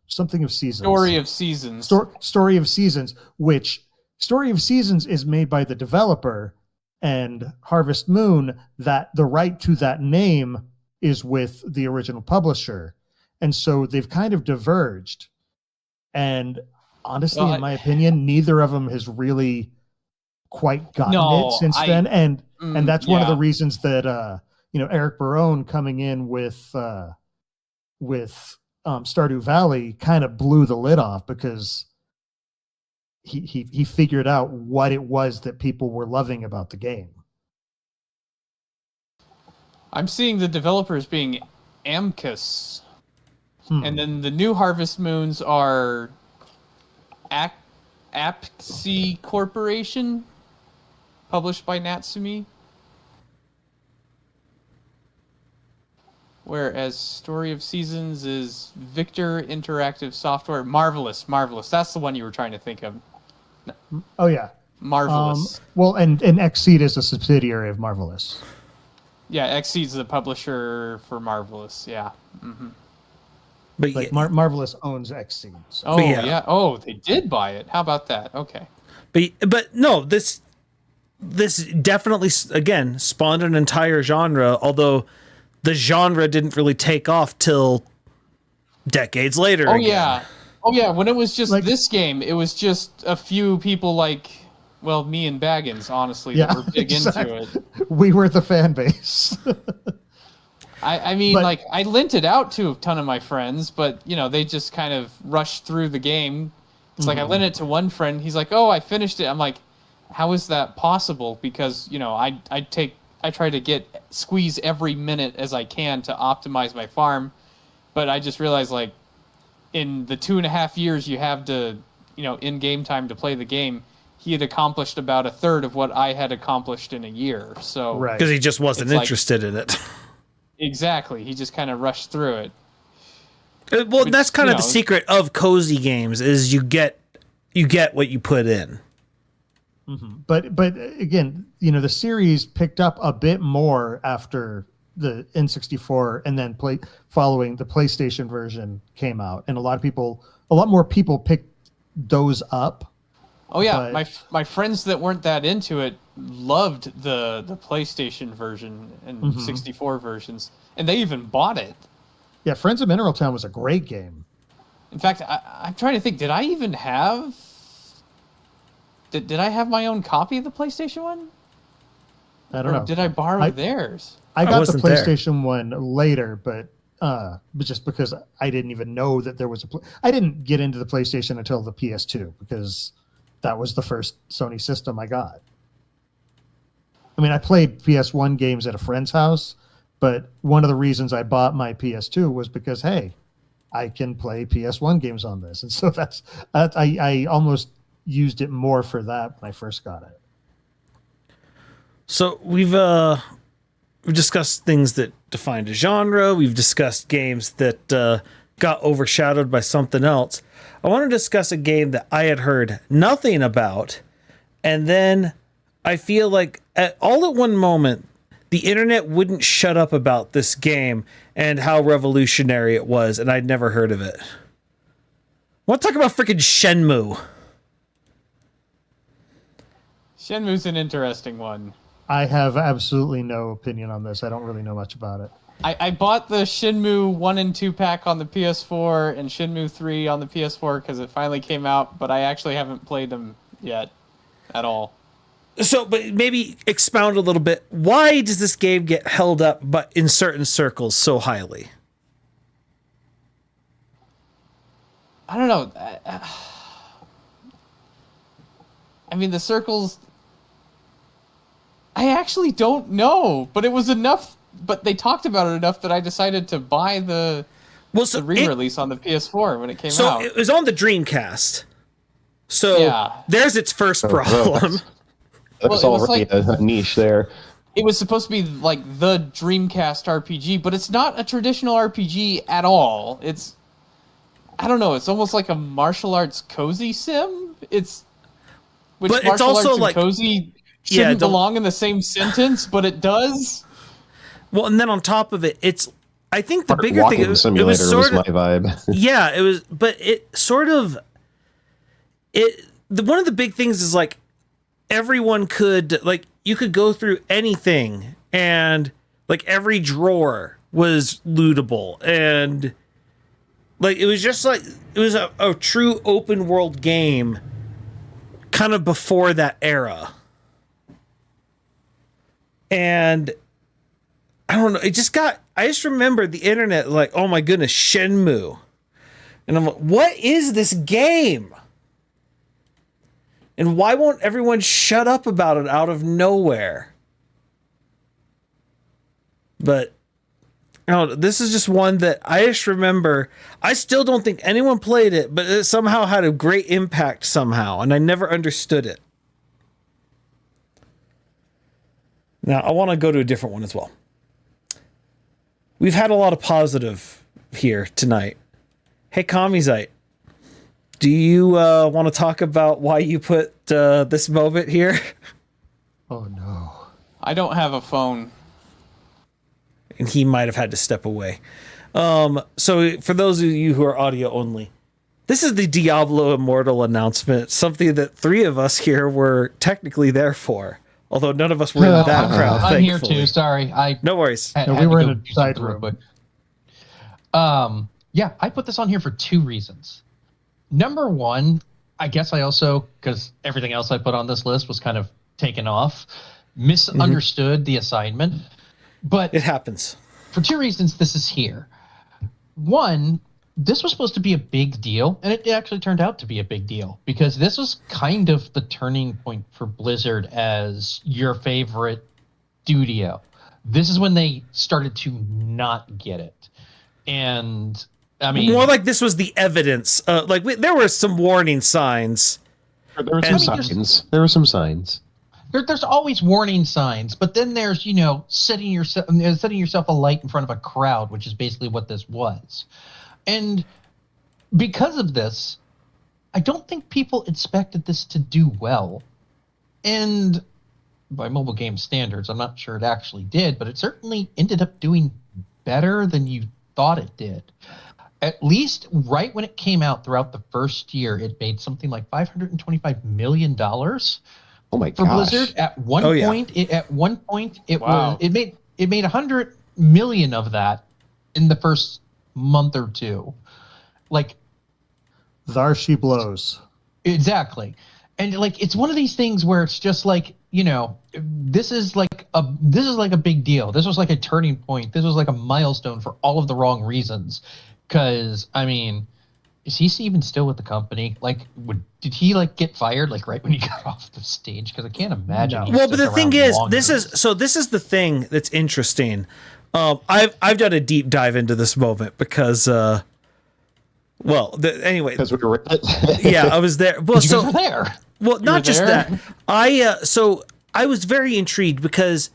something of Seasons. Story of Seasons. Story of Seasons, which Story of Seasons is made by the developer, and Harvest Moon, that the right to that name is with the original publisher. And so they've kind of diverged. And honestly, in my opinion, neither of them has really quite gotten it since then. And that's one of the reasons that Eric Barone coming in with Stardew Valley kind of blew the lid off, because he figured out what it was that people were loving about the game. I'm seeing the developers being Amcus. And then the new Harvest Moons are Apsy Corporation, published by Natsume. Whereas Story of Seasons is Victor Interactive Software. Marvelous. That's the one you were trying to think of. Oh, yeah. Marvelous. Well, and Xseed is a subsidiary of Marvelous. Yeah, Xseed's the publisher for Marvelous, yeah. Mm-hmm. But like Marvelous owns Xseed. So. Oh, yeah. Oh, they did buy it. How about that? Okay. But no, this definitely, again, spawned an entire genre, although the genre didn't really take off till decades later. Oh, again. Yeah. Oh, yeah, when it was just this game, it was just a few people like, well, me and Baggins, honestly, that were big into it. We were the fan base. I mean, But- like, I lent it out to a ton of my friends, but, you know, they just kind of rushed through the game. It's like I lent it to one friend. He's like, oh, I finished it. I'm like, how is that possible? Because, you know, I try to squeeze every minute as I can to optimize my farm. But I just realized, like, in the 2.5 years you have to, you know, in game time to play the game, he had accomplished about a third of what I had accomplished in a year. So Right. Because he just wasn't It's like- interested in it. exactly, he just kind of rushed through it. Well, Which, that's kind you of the know- secret of cozy games is you get what you put in. But again, you know, the series picked up a bit more after the N64 and then following the PlayStation version came out, and a lot more people picked those up. Oh yeah, But- my friends that weren't that into it loved the PlayStation version and 64 versions, and they even bought it. Yeah, Friends of Mineral Town was a great game. In fact, I'm trying to think, did I even have... Did I have my own copy of the PlayStation one? I don't Or know. did I borrow theirs? I got the wasn't there. PlayStation one later, but just because I didn't even know that there was I didn't get into the PlayStation until the PS2 because that was the first Sony system I got. I mean, I played PS1 games at a friend's house, but one of the reasons I bought my PS2 was because, hey, I can play PS1 games on this, and so I almost used it more for that when I first got it. So we've discussed things that defined a genre. We've discussed games that got overshadowed by something else. I want to discuss a game that I had heard nothing about, and then I feel like all at one moment, the internet wouldn't shut up about this game and how revolutionary it was, and I'd never heard of it. I want to talk about freaking Shenmue. Shenmue's an interesting one. I have absolutely no opinion on this. I don't really know much about it. I bought the Shenmue 1 and 2 pack on the PS4 and Shenmue 3 on the PS4 because it finally came out, but I actually haven't played them yet at all. So, but maybe expound a little bit. Why does this game get held up, but in certain circles, so highly? I don't know. I mean, the circles... I actually don't know, but it was enough. But they talked about it enough that I decided to buy the re-release on the PS4 when it came out. It was on the Dreamcast. So Yeah. there's its first problem. That was Well, it was already a niche there. It was supposed to be like the Dreamcast RPG, but it's not a traditional RPG at all. It's, I don't know, it's almost like a martial arts cozy sim. But it's martial also arts like- and cozy Yeah, shouldn't don't- belong in the same sentence, but it does. Well, and then on top of it, I think the bigger Walking thing, it simulator was sort my of, vibe. yeah, it was, but it sort of, one of the big things is like, everyone could, like, you could go through anything and like every drawer was lootable, and like it was just like it was a true open world game kind of before that era. And I don't know, I just remember the internet like, oh my goodness, Shenmue. And I'm like, what is this game? And why won't everyone shut up about it out of nowhere? But this is just one that I just remember. I still don't think anyone played it, but it somehow had a great impact somehow, and I never understood it. Now, I want to go to a different one as well. We've had a lot of positive here tonight. Hey, Kamizite, do you want to talk about why you put this moment here? Oh no. I don't have a phone. And he might have had to step away. So for those of you who are audio only, this is the Diablo Immortal announcement, something that three of us here were technically there for. Although none of us were in that crowd, I'm here thankfully. too. Sorry, No worries. No, we were in a side room. Yeah, I put this on here for two reasons. Number one, I guess I also, because everything else I put on this list was kind of taken off, misunderstood the assignment. But It happens. for two reasons this is here. One, this was supposed to be a big deal, and it actually turned out to be a big deal because this was kind of the turning point for Blizzard as your favorite studio. This is when they started to not get it. And I mean, more like this was the evidence. There were some warning signs. There were some signs. There were some signs. There's always warning signs, but then there's, you know, setting yourself alight in front of a crowd, which is basically what this was. And because of this, I don't think people expected this to do well. And by mobile game standards, I'm not sure it actually did, but it certainly ended up doing better than you thought it did. At least right when it came out throughout the first year, it made something like $525 million. Oh my for gosh. Blizzard. At one point, Wow. it made $100 million of that in the first month or two. Like, There she blows. exactly. And like, it's one of these things where it's just like, you know, this is like a big deal. This was like a turning point. This was like a milestone for all of the wrong reasons. Because I mean, is he even still with the company? Like, did he like get fired like right when he got off the stage? Because I can't imagine. No. he Well, but stuck the thing around is, longer. this is the thing that's interesting. I've done a deep dive into this moment because, anyway, Because we were yeah, I was there. Well, you guys were there. well, not were just there? that. I was very intrigued because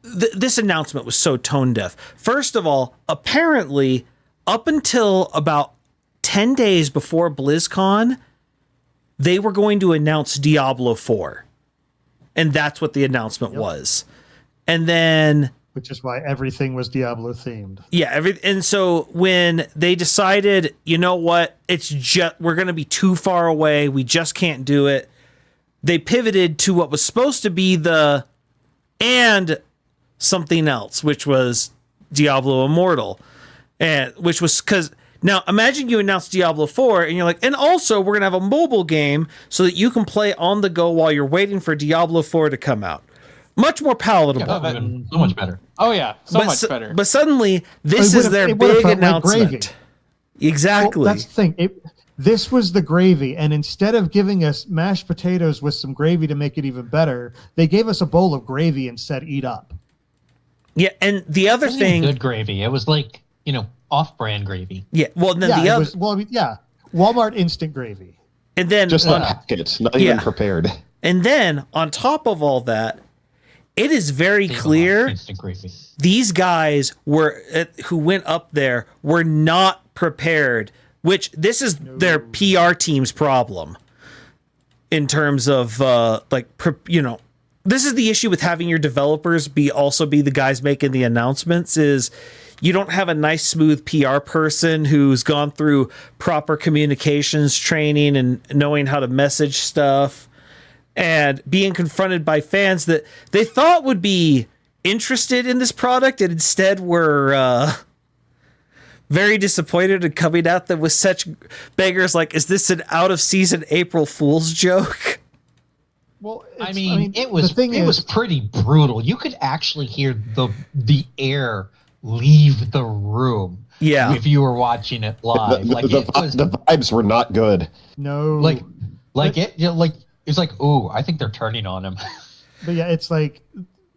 this announcement was so tone deaf. First of all, apparently, up until about 10 days before BlizzCon, they were going to announce Diablo 4. And that's what the announcement was. And then, Which is why everything was Diablo themed. yeah, and so when they decided, you know what, we're going to be too far away, we just can't do it, they pivoted to what was supposed to be and something else, which was Diablo Immortal. And which was because now imagine you announce Diablo 4 and you're like, and also we're gonna have a mobile game so that you can play on the go while you're waiting for Diablo 4 to come out. Much more palatable. Yeah, that would've been so much better. Oh yeah, much better. But suddenly this It is would've- their it would've big felt like announcement. gravy. Exactly. Well, that's the thing. This was the gravy, and instead of giving us mashed potatoes with some gravy to make it even better, they gave us a bowl of gravy and said, "Eat up." Yeah, and the other It wasn't even thing, good gravy. It was like, you know, off-brand gravy. yeah. Well, then Yeah, the it other, was, well, I mean, yeah, Walmart instant gravy. and then just on, a packet, not even Yeah. prepared. and then on top of all that, it is very clear Instant gravy. these guys who went up there were not prepared, which this is their PR team's problem in terms of this is the issue with having your developers also be the guys making the announcements is you don't have a nice smooth PR person who's gone through proper communications training and knowing how to message stuff and being confronted by fans that they thought would be interested in this product and instead were very disappointed and coming at them with such beggars like, is this an out of season April Fool's joke? Well, I mean, it was the thing was pretty brutal. You could actually hear the air leave the room. Yeah. If you were watching it live, The vibes were not good. no, it's like, ooh, I think they're turning on him. but yeah, it's like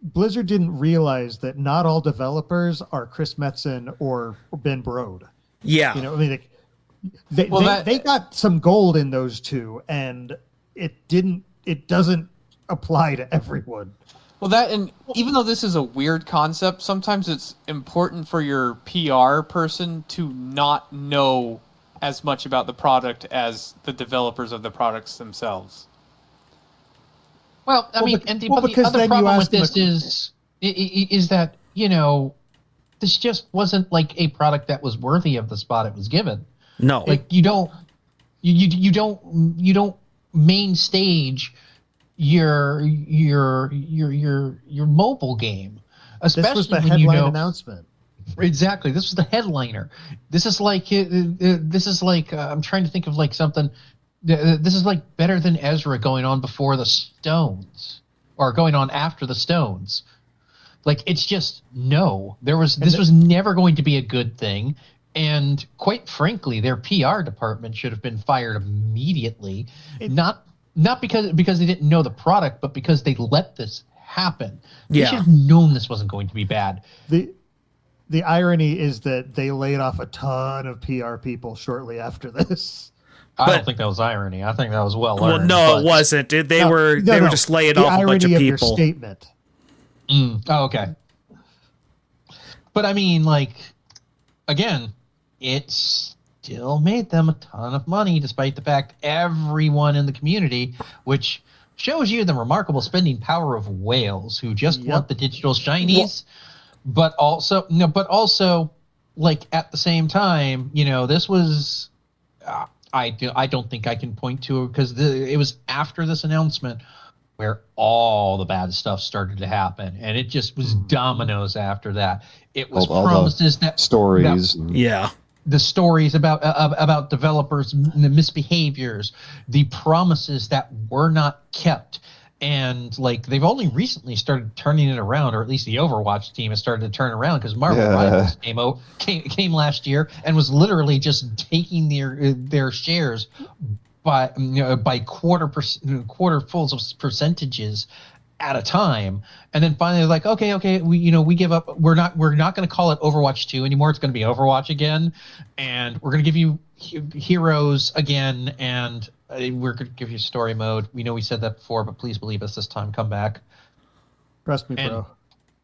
Blizzard didn't realize that not all developers are Chris Metzen or Ben Brode. Yeah. You know, I mean, like, they got some gold in those two, and it doesn't apply to everyone. Well, and even though this is a weird concept, sometimes it's important for your PR person to not know as much about the product as the developers of the products themselves. Well, I mean, the because other then you problem ask with them this is that, you know, this just wasn't like a product that was worthy of the spot it was given. No. Like you don't main stage your mobile game, especially This was the when headline you know announcement. exactly. This was the headliner. This is like I'm trying to think of like something. This is like better than Ezra going on before the Stones or going on after the Stones. Like, it's just no. This was never going to be a good thing. And quite frankly, their PR department should have been fired immediately. Not because they didn't know the product, but because they let this happen. They should have known this wasn't going to be bad. The irony is that they laid off a ton of PR people shortly after this. I don't think that was irony. I think that was well earned. Well, no, it wasn't. They were just laying off a bunch of people. The irony of your statement. Oh, okay. But I mean, like, again, it still made them a ton of money, despite the fact everyone in the community, which shows you the remarkable spending power of whales who just want the digital shinies, but also, like, at the same time, this was, I don't think I can point to it because it was after this announcement where all the bad stuff started to happen, and it just was dominoes after that. It was promises that stories, the stories about developers, the misbehaviors, the promises that were not kept, and like they've only recently started turning it around, or at least the Overwatch team has started to turn around because Marvel Rivals came last year and was literally just taking their shares by quarterfuls of percentages at a time, and then finally they're like, okay, we give up. We're not going to call it Overwatch 2 anymore. It's going to be Overwatch again, and we're going to give you heroes again, and we're going to give you story mode. We know we said that before, but please believe us this time. Come back. Trust me, bro.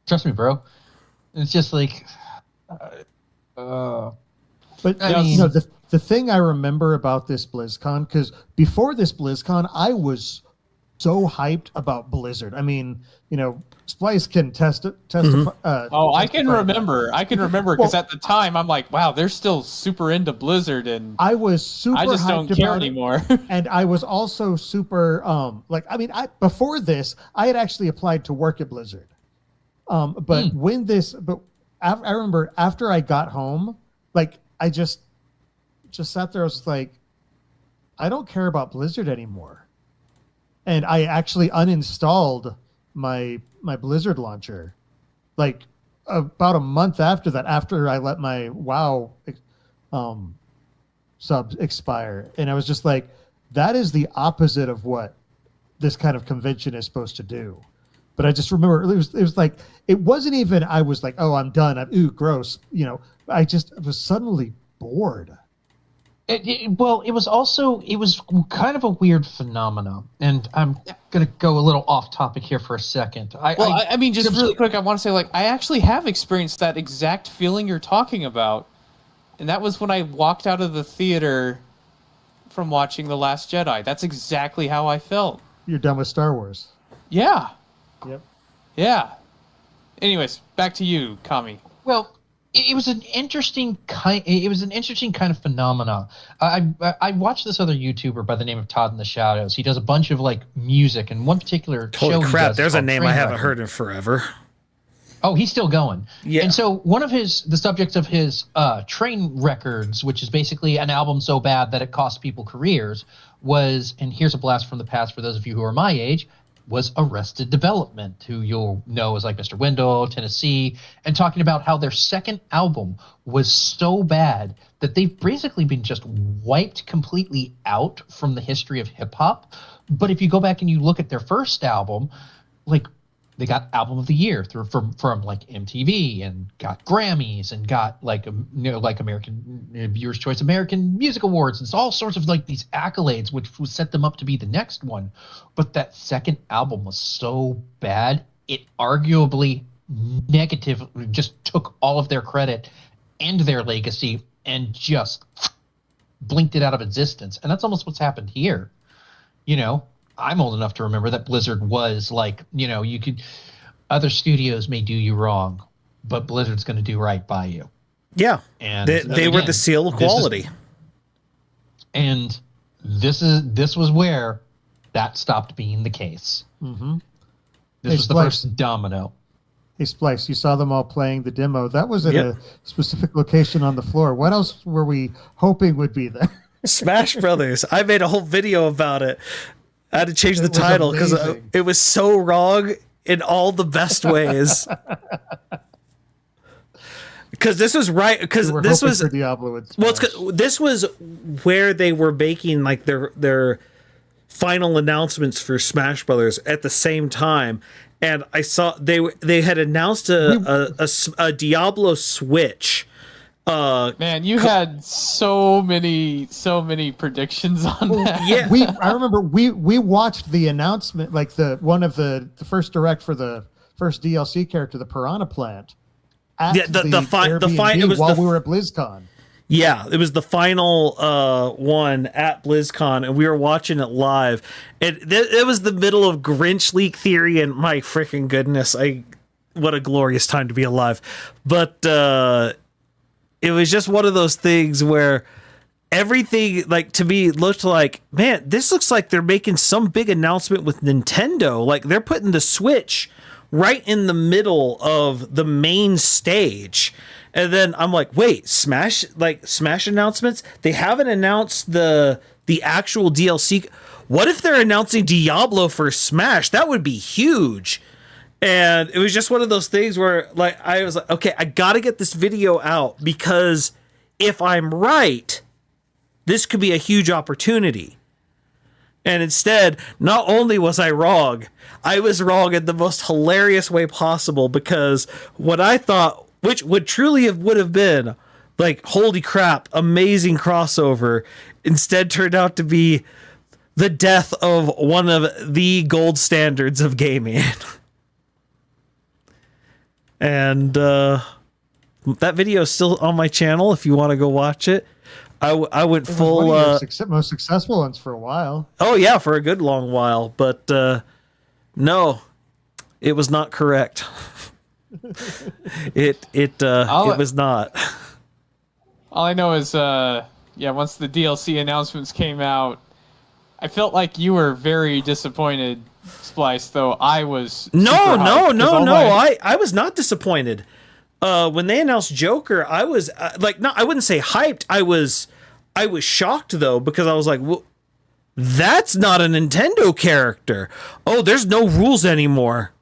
Trust me, bro. It's just like, But I mean, the thing I remember about this BlizzCon, because before this BlizzCon, I was so hyped about Blizzard. I mean, Splice can testify. I can remember. Because at the time I'm like, wow, they're still super into Blizzard, and I was super. I just hyped don't care about anymore. And I was also super before this, I had actually applied to work at Blizzard. I remember after I got home, like I just sat there. I was like, I don't care about Blizzard anymore. And I actually uninstalled my Blizzard launcher, like about a month after that. After I let my WoW sub expire, and I was just like, that is the opposite of what this kind of convention is supposed to do. But I just remember it was like it wasn't even. I was like, oh, I'm done. Ooh, gross. I was suddenly bored. It was kind of a weird phenomenon, and I'm going to go a little off topic here for a second. I mean, just really quick, I want to say, like, I actually have experienced that exact feeling you're talking about, and that was when I walked out of the theater from watching The Last Jedi. That's exactly how I felt. You're done with Star Wars. Yeah. Yep. Yeah. Anyways, back to you, Kami. Well, it was an interesting kind of phenomena. I watched this other YouTuber by the name of Todd in the Shadows. He does a bunch of like music, and one particular show. Holy crap! There's a name I haven't Record. heard in forever. Oh, he's still going. Yeah. And so one of the subjects of his Train Records, which is basically an album so bad that it cost people careers, was, and here's a blast from the past for those of you who are my age, was Arrested Development, who you'll know as like Mr. Wendell, Tennessee, and talking about how their second album was so bad that they've basically been just wiped completely out from the history of hip hop. But if you go back and you look at their first album, like they got Album of the Year from like MTV, and got Grammys, and got like like American Viewers Choice American Music Awards, and all sorts of like these accolades, which would set them up to be the next one. But that second album was so bad, it arguably just took all of their credit and their legacy and just blinked it out of existence. And that's almost what's happened here. I'm old enough to remember that Blizzard was like, other studios may do you wrong, but Blizzard's going to do right by you. Yeah. And they were the seal of quality. This was where that stopped being the case. Mm-hmm. This was the first domino. Hey, Splice, you saw them all playing the demo. That was at a specific location on the floor. What else were we hoping would be there? Smash Brothers. I made a whole video about it. I had to change the title because it was so wrong. in all the best ways. Because this was right. Because this was Diablo. This was where they were making like their final announcements for Smash Brothers at the same time, and I saw they had announced a Diablo Switch. Man, you had so many predictions on that. Yeah, I remember we watched the announcement, like one of the first direct for the first DLC character, the Piranha Plant. Yeah, the final. It was while we were at BlizzCon. Yeah, it was the final one at BlizzCon, and we were watching it live. It was the middle of Grinch Leak Theory, and my freaking goodness, what a glorious time to be alive. But it was just one of those things where everything, like, to me looked like, man, this looks like they're making some big announcement with Nintendo. Like, they're putting the Switch right in the middle of the main stage. And then I'm like, wait, Smash announcements? They haven't announced the actual DLC. What if they're announcing Diablo for Smash? That would be huge. And it was just one of those things where, like, I was like, okay, I got to get this video out, because if I'm right, this could be a huge opportunity. And instead, not only was I wrong, I was wrong in the most hilarious way possible, because what I thought, which would have been like, holy crap, amazing crossover, instead turned out to be the death of one of the gold standards of gaming. And that video is still on my channel if you want to go watch it. I went full most successful ones for a while. Oh yeah, for a good long while, but no, it was not correct. it was not. All I know is once the DLC announcements came out, I felt like you were very disappointed, Splice, though I was No, I was not disappointed. When they announced Joker, I was I wouldn't say hyped. I was shocked, though, because I was like, well, that's not a Nintendo character. Oh, there's no rules anymore.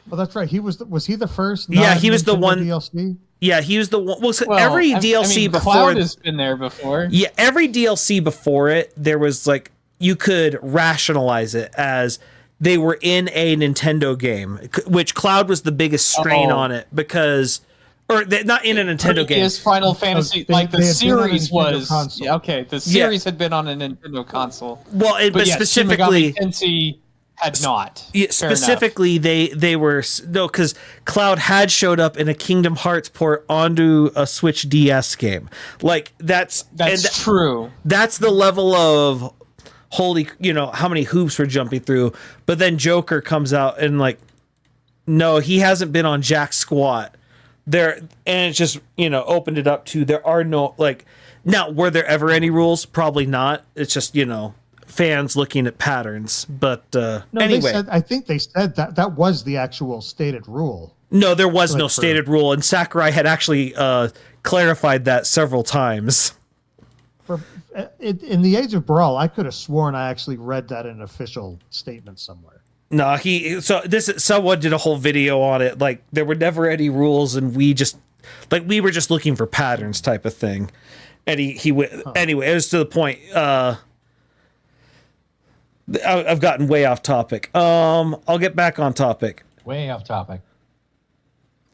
Well, that's right. Was he the first? Yeah, he was the one. DLC. Yeah, he was the one. Well, every DLC before Cloud has been there before. Yeah, every DLC before it, there was like, you could rationalize it as they were in a Nintendo game, which Cloud was the biggest strain on it, because, or not in a Nintendo game. Final Fantasy, the series was the series had been on a Nintendo console. Well, but specifically, Shin Megami Tensei had not. Yeah, specifically, they were because Cloud had showed up in a Kingdom Hearts port onto a Switch DS game. Like that's true. That's the level of holy, how many hoops we're jumping through. But then Joker comes out and like, no, he hasn't been on jack squat there, and it's just opened it up to, there are no, like, now were there ever any rules? Probably not. It's just fans looking at patterns. But anyway, I think they said that was the actual stated rule. No, there was no stated rule, and Sakurai had actually clarified that several times. In the Age of Brawl, I could have sworn I actually read that in an official statement somewhere. No, someone did a whole video on it. Like, there were never any rules, and we were just looking for patterns type of thing. And he went anyway. It was to the point. I've gotten way off topic. I'll get back on topic. Way off topic.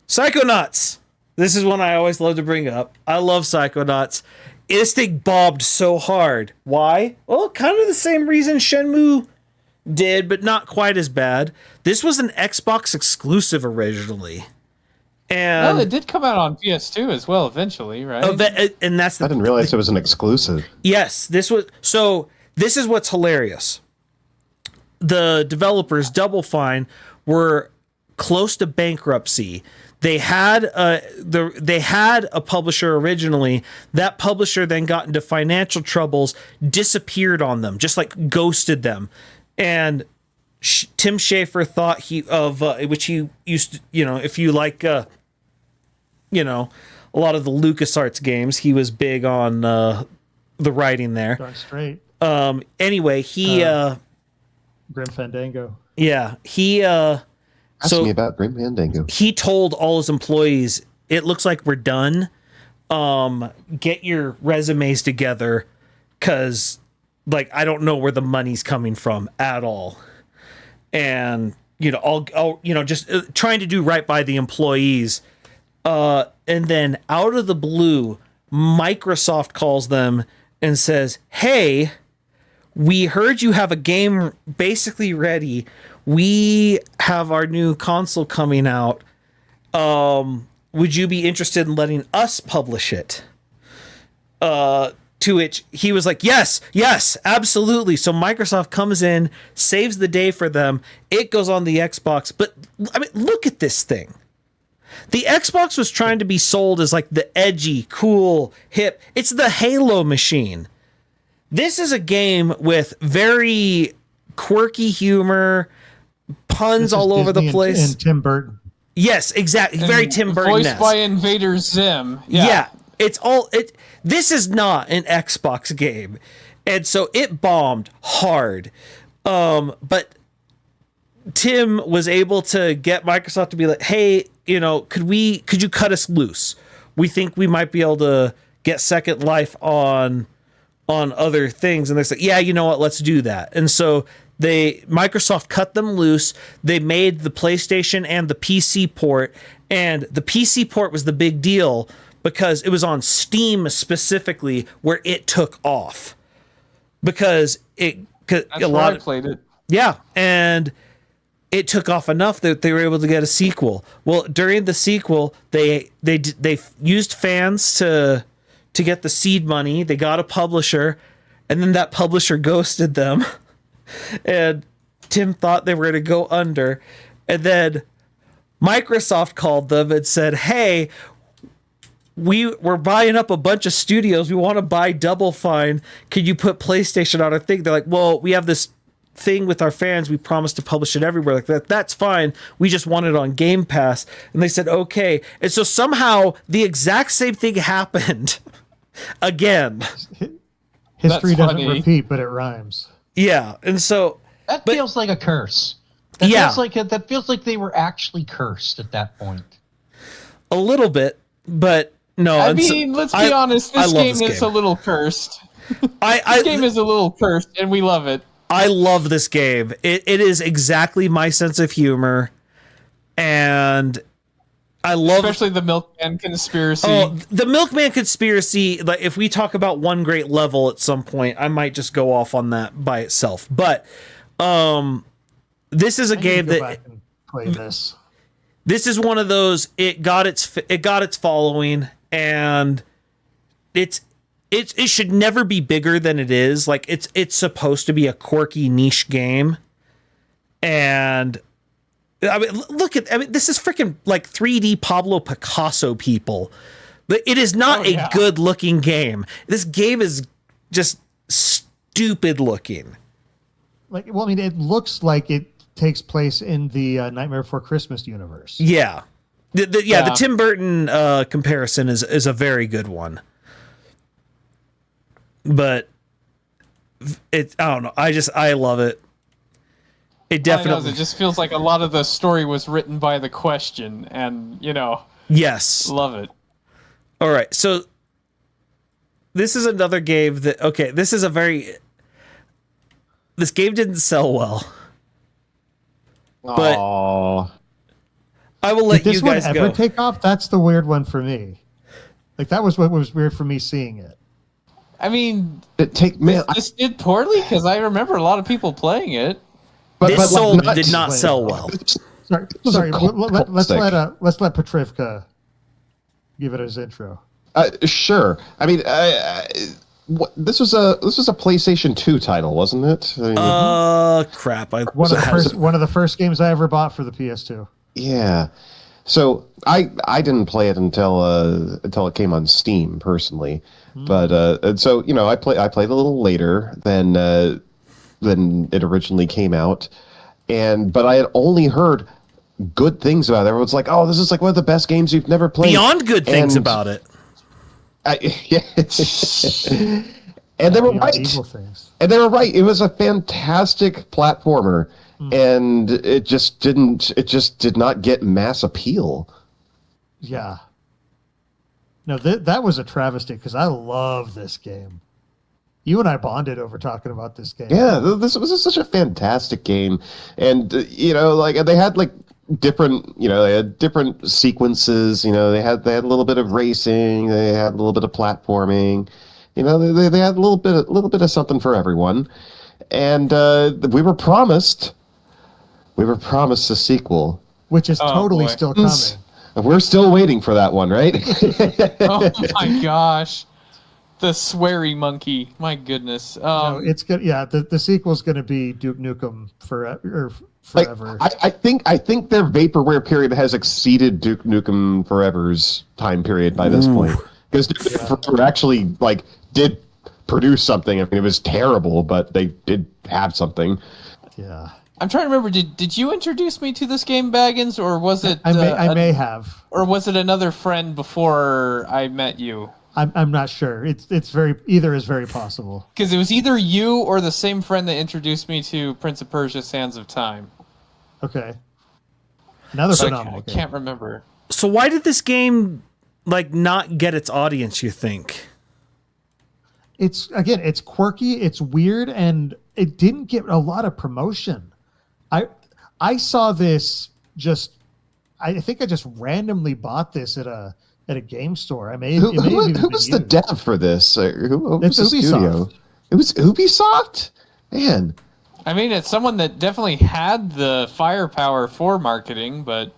Psychonauts. This is one I always love to bring up. I love Psychonauts. This thing bombed so hard. Why? Well, kind of the same reason Shenmue did, but not quite as bad. This was an Xbox exclusive originally. And it did come out on PS2 as well eventually, right? And that's I didn't realize it was an exclusive. Yes, this is what's hilarious. The developers, Double Fine, were close to bankruptcy. They had a publisher originally. That publisher then got into financial troubles, disappeared on them, just like ghosted them. And Tim Schafer thought which he used to, if you like, a lot of the LucasArts games, he was big on the writing there. Darn straight. Anyway, he Grim Fandango. Yeah, Ask me about Grim Fandango. he told all his employees, "It looks like we're done. Get your resumes together, because like I don't know where the money's coming from at all." And I'll just trying to do right by the employees. And then out of the blue, Microsoft calls them and says, "Hey, we heard you have a game basically ready. We have our new console coming out. Would you be interested in letting us publish it?" To which he was like, yes, absolutely. So Microsoft comes in, saves the day for them. It goes on the Xbox. But I mean, look at this thing. The Xbox was trying to be sold as like the edgy, cool, hip. It's the Halo machine. This is a game with very quirky humor, puns all over the place. And Tim Burton. Yes, exactly. Very Tim Burton. Voiced by Invader Zim. Yeah. This is not an Xbox game. And so it bombed hard. But Tim was able to get Microsoft to be like, "Hey, could you cut us loose? We think we might be able to get Second Life on other things." And they said, "Yeah, you know what? Let's do that." And so Microsoft cut them loose. They made the PlayStation and the PC port, and the PC port was the big deal because it was on Steam specifically where it took off. Because I played it. Yeah, and it took off enough that they were able to get a sequel. Well, during the sequel, they used fans to get the seed money. They got a publisher, and then that publisher ghosted them. And Tim thought they were going to go under. And then Microsoft called them and said, "Hey, we're buying up a bunch of studios. We want to buy Double Fine. Can you put PlayStation on our thing?" They're like, "Well, we have this thing with our fans. We promised to publish it everywhere." Like that. "That's fine. We just want it on Game Pass." And they said, "Okay." And so somehow the exact same thing happened again. History doesn't repeat, but it rhymes. Yeah. And so that feels like a curse. That feels like they were actually cursed at that point. A little bit, but no. I mean, let's be honest. This game is a little cursed. This game is a little cursed, and we love it. I love this game. It is exactly my sense of humor, and I love especially the Milkman conspiracy. Oh, the Milkman conspiracy. Like, if we talk about one great level at some point, I might just go off on that by itself. But this is a game that play this. This is one of those. It got its following, and it should never be bigger than it is. Like it's supposed to be a quirky niche game, and I mean, this is freaking like 3D Pablo Picasso people. It is not a good looking game. This game is just stupid looking. Like, well, I mean, it looks like it takes place in the Nightmare Before Christmas universe. Yeah. The Tim Burton comparison is a very good one. But I don't know. I love it. It definitely. It just feels like a lot of the story was written by The Question, and Yes. Love it. All right. So this is another game that this game didn't sell well. But I will let you guys go. Did this one ever take off? That's the weird one for me. Like, that was what was weird for me seeing it. I mean, this did poorly because I remember a lot of people playing it. But did not sell well. Sorry. Let's let Petrivka give it his intro. Sure. I mean, this was a PlayStation 2 title, wasn't it? I mean, crap! One of the first games I ever bought for the PS2. Yeah. So I didn't play it until it came on Steam personally, but so I played a little later than it originally came out, but I had only heard good things about it. Everyone's like, "Oh, this is like one of the best games you've never played." Beyond good things about it. And they were Beyond right. Evil things. And they were right. It was a fantastic platformer, and it just did not get mass appeal. Yeah. No, that was a travesty because I love this game. You and I bonded over talking about this game. Yeah, this was such a fantastic game, and like they had like different, they had different sequences. They had a little bit of racing, they had a little bit of platforming. They had a little bit of something for everyone, and we were promised a sequel, which is totally boy. still coming. We're still waiting for that one, right? Oh my gosh. The sweary monkey. My goodness. No, it's good. Yeah, the sequel's going to be Duke Nukem forever. I think their vaporware period has exceeded Duke Nukem Forever's time period by this point, because Duke Nukem Forever actually did produce something. I mean, it was terrible, but they did have something. Yeah. I'm trying to remember. Did you introduce me to this game, Baggins, or was it? I may have. Or was it another friend before I met you? I'm not sure. Either is very possible. Because it was either you or the same friend that introduced me to Prince of Persia: Sands of Time. Okay. Another phenomenal I game. can't remember. So why did this game not get its audience, you think? It's quirky, it's weird, and it didn't get a lot of promotion. I saw this I think I just randomly bought this at a game store. Who was the dev for this? Who was the studio? It was Ubisoft? Man. I mean, it's someone that definitely had the firepower for marketing, but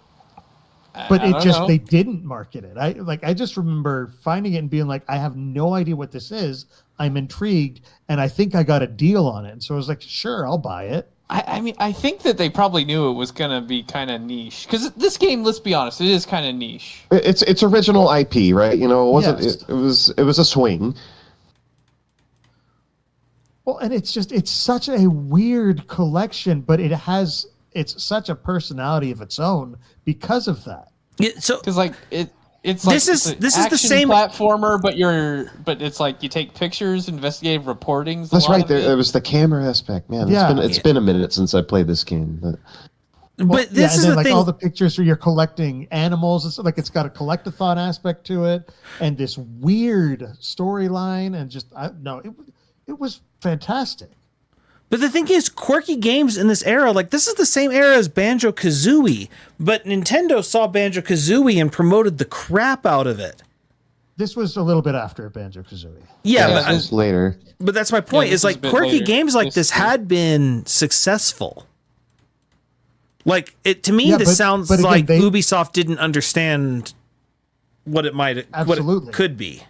they didn't market it. I just remember finding it and being like, I have no idea what this is. I'm intrigued, and I think I got a deal on it. And so I was like, sure, I'll buy it. I mean, I think that they probably knew it was going to be kind of niche. Because this game, let's be honest, it is kind of niche. It's original IP, right? It wasn't. Yes. It was a swing. Well, and it's such a weird collection, but it's such a personality of its own because of that. Yeah, so because it's this is the same platformer, but it's like you take pictures, investigative reportings. That's right. There was the camera aspect, man. It's been a minute since I played this game. But this is the thing. All the pictures where you're collecting animals. It's got a collectathon aspect to it, and this weird storyline, and it was fantastic. But the thing is, quirky games in this era, this is the same era as Banjo-Kazooie, but Nintendo saw Banjo-Kazooie and promoted the crap out of it. This was a little bit after Banjo-Kazooie. Yeah, but was later. But that's my point. Is quirky later. games like this had been successful. To me, this sounds but again, like Ubisoft didn't understand what it could be.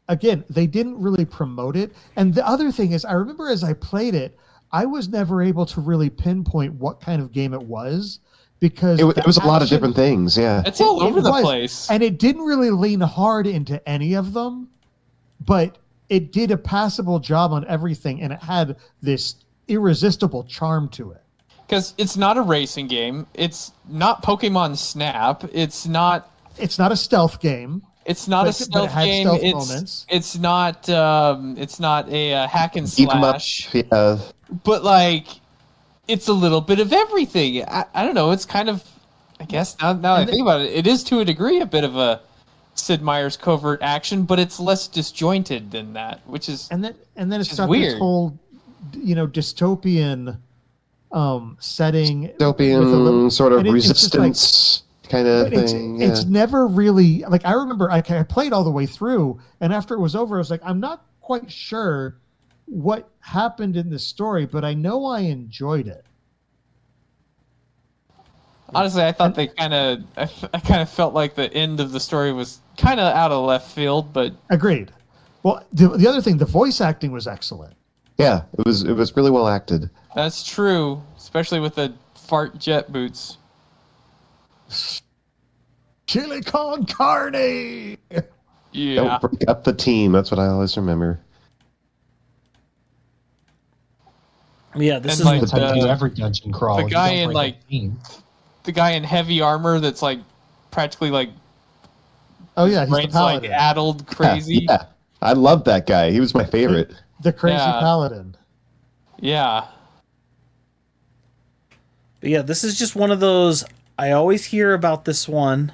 Again, they didn't really promote it. And the other thing is, I remember as I played it, I was never able to really pinpoint what kind of game it was because it was a lot of different things. Yeah, it's all over the place, and it didn't really lean hard into any of them, but it did a passable job on everything, and it had this irresistible charm to it. Because it's not a racing game. It's not Pokemon Snap. It's not a stealth game. It's not a stealth game. It's not a hack and slash. Yeah. But it's a little bit of everything. I don't know. It's kind of, I guess now that I think about it, it is to a degree a bit of a Sid Meier's covert action, but it's less disjointed than that, which is and then it's got weird. This whole dystopian setting, dystopian sort of resistance. Kind of thing. It's never really I remember I played all the way through, and after it was over, I was like, I'm not quite sure what happened in this story, but I know I enjoyed it. Honestly, I thought I kind of felt like the end of the story was kind of out of left field, but agreed. Well, the other thing, the voice acting was excellent. Yeah, it was really well acted. That's true, especially with the fart jet boots. Chili con carne. Yeah. Don't break up the team. That's what I always remember. Yeah, this and is every dungeon crawl. The guy in heavy armor that's practically oh yeah, he's brains the paladin. addled crazy. Yeah. I loved that guy. He was my favorite. The crazy Yeah. paladin. Yeah. But yeah, this is just one of those. I always hear about this one,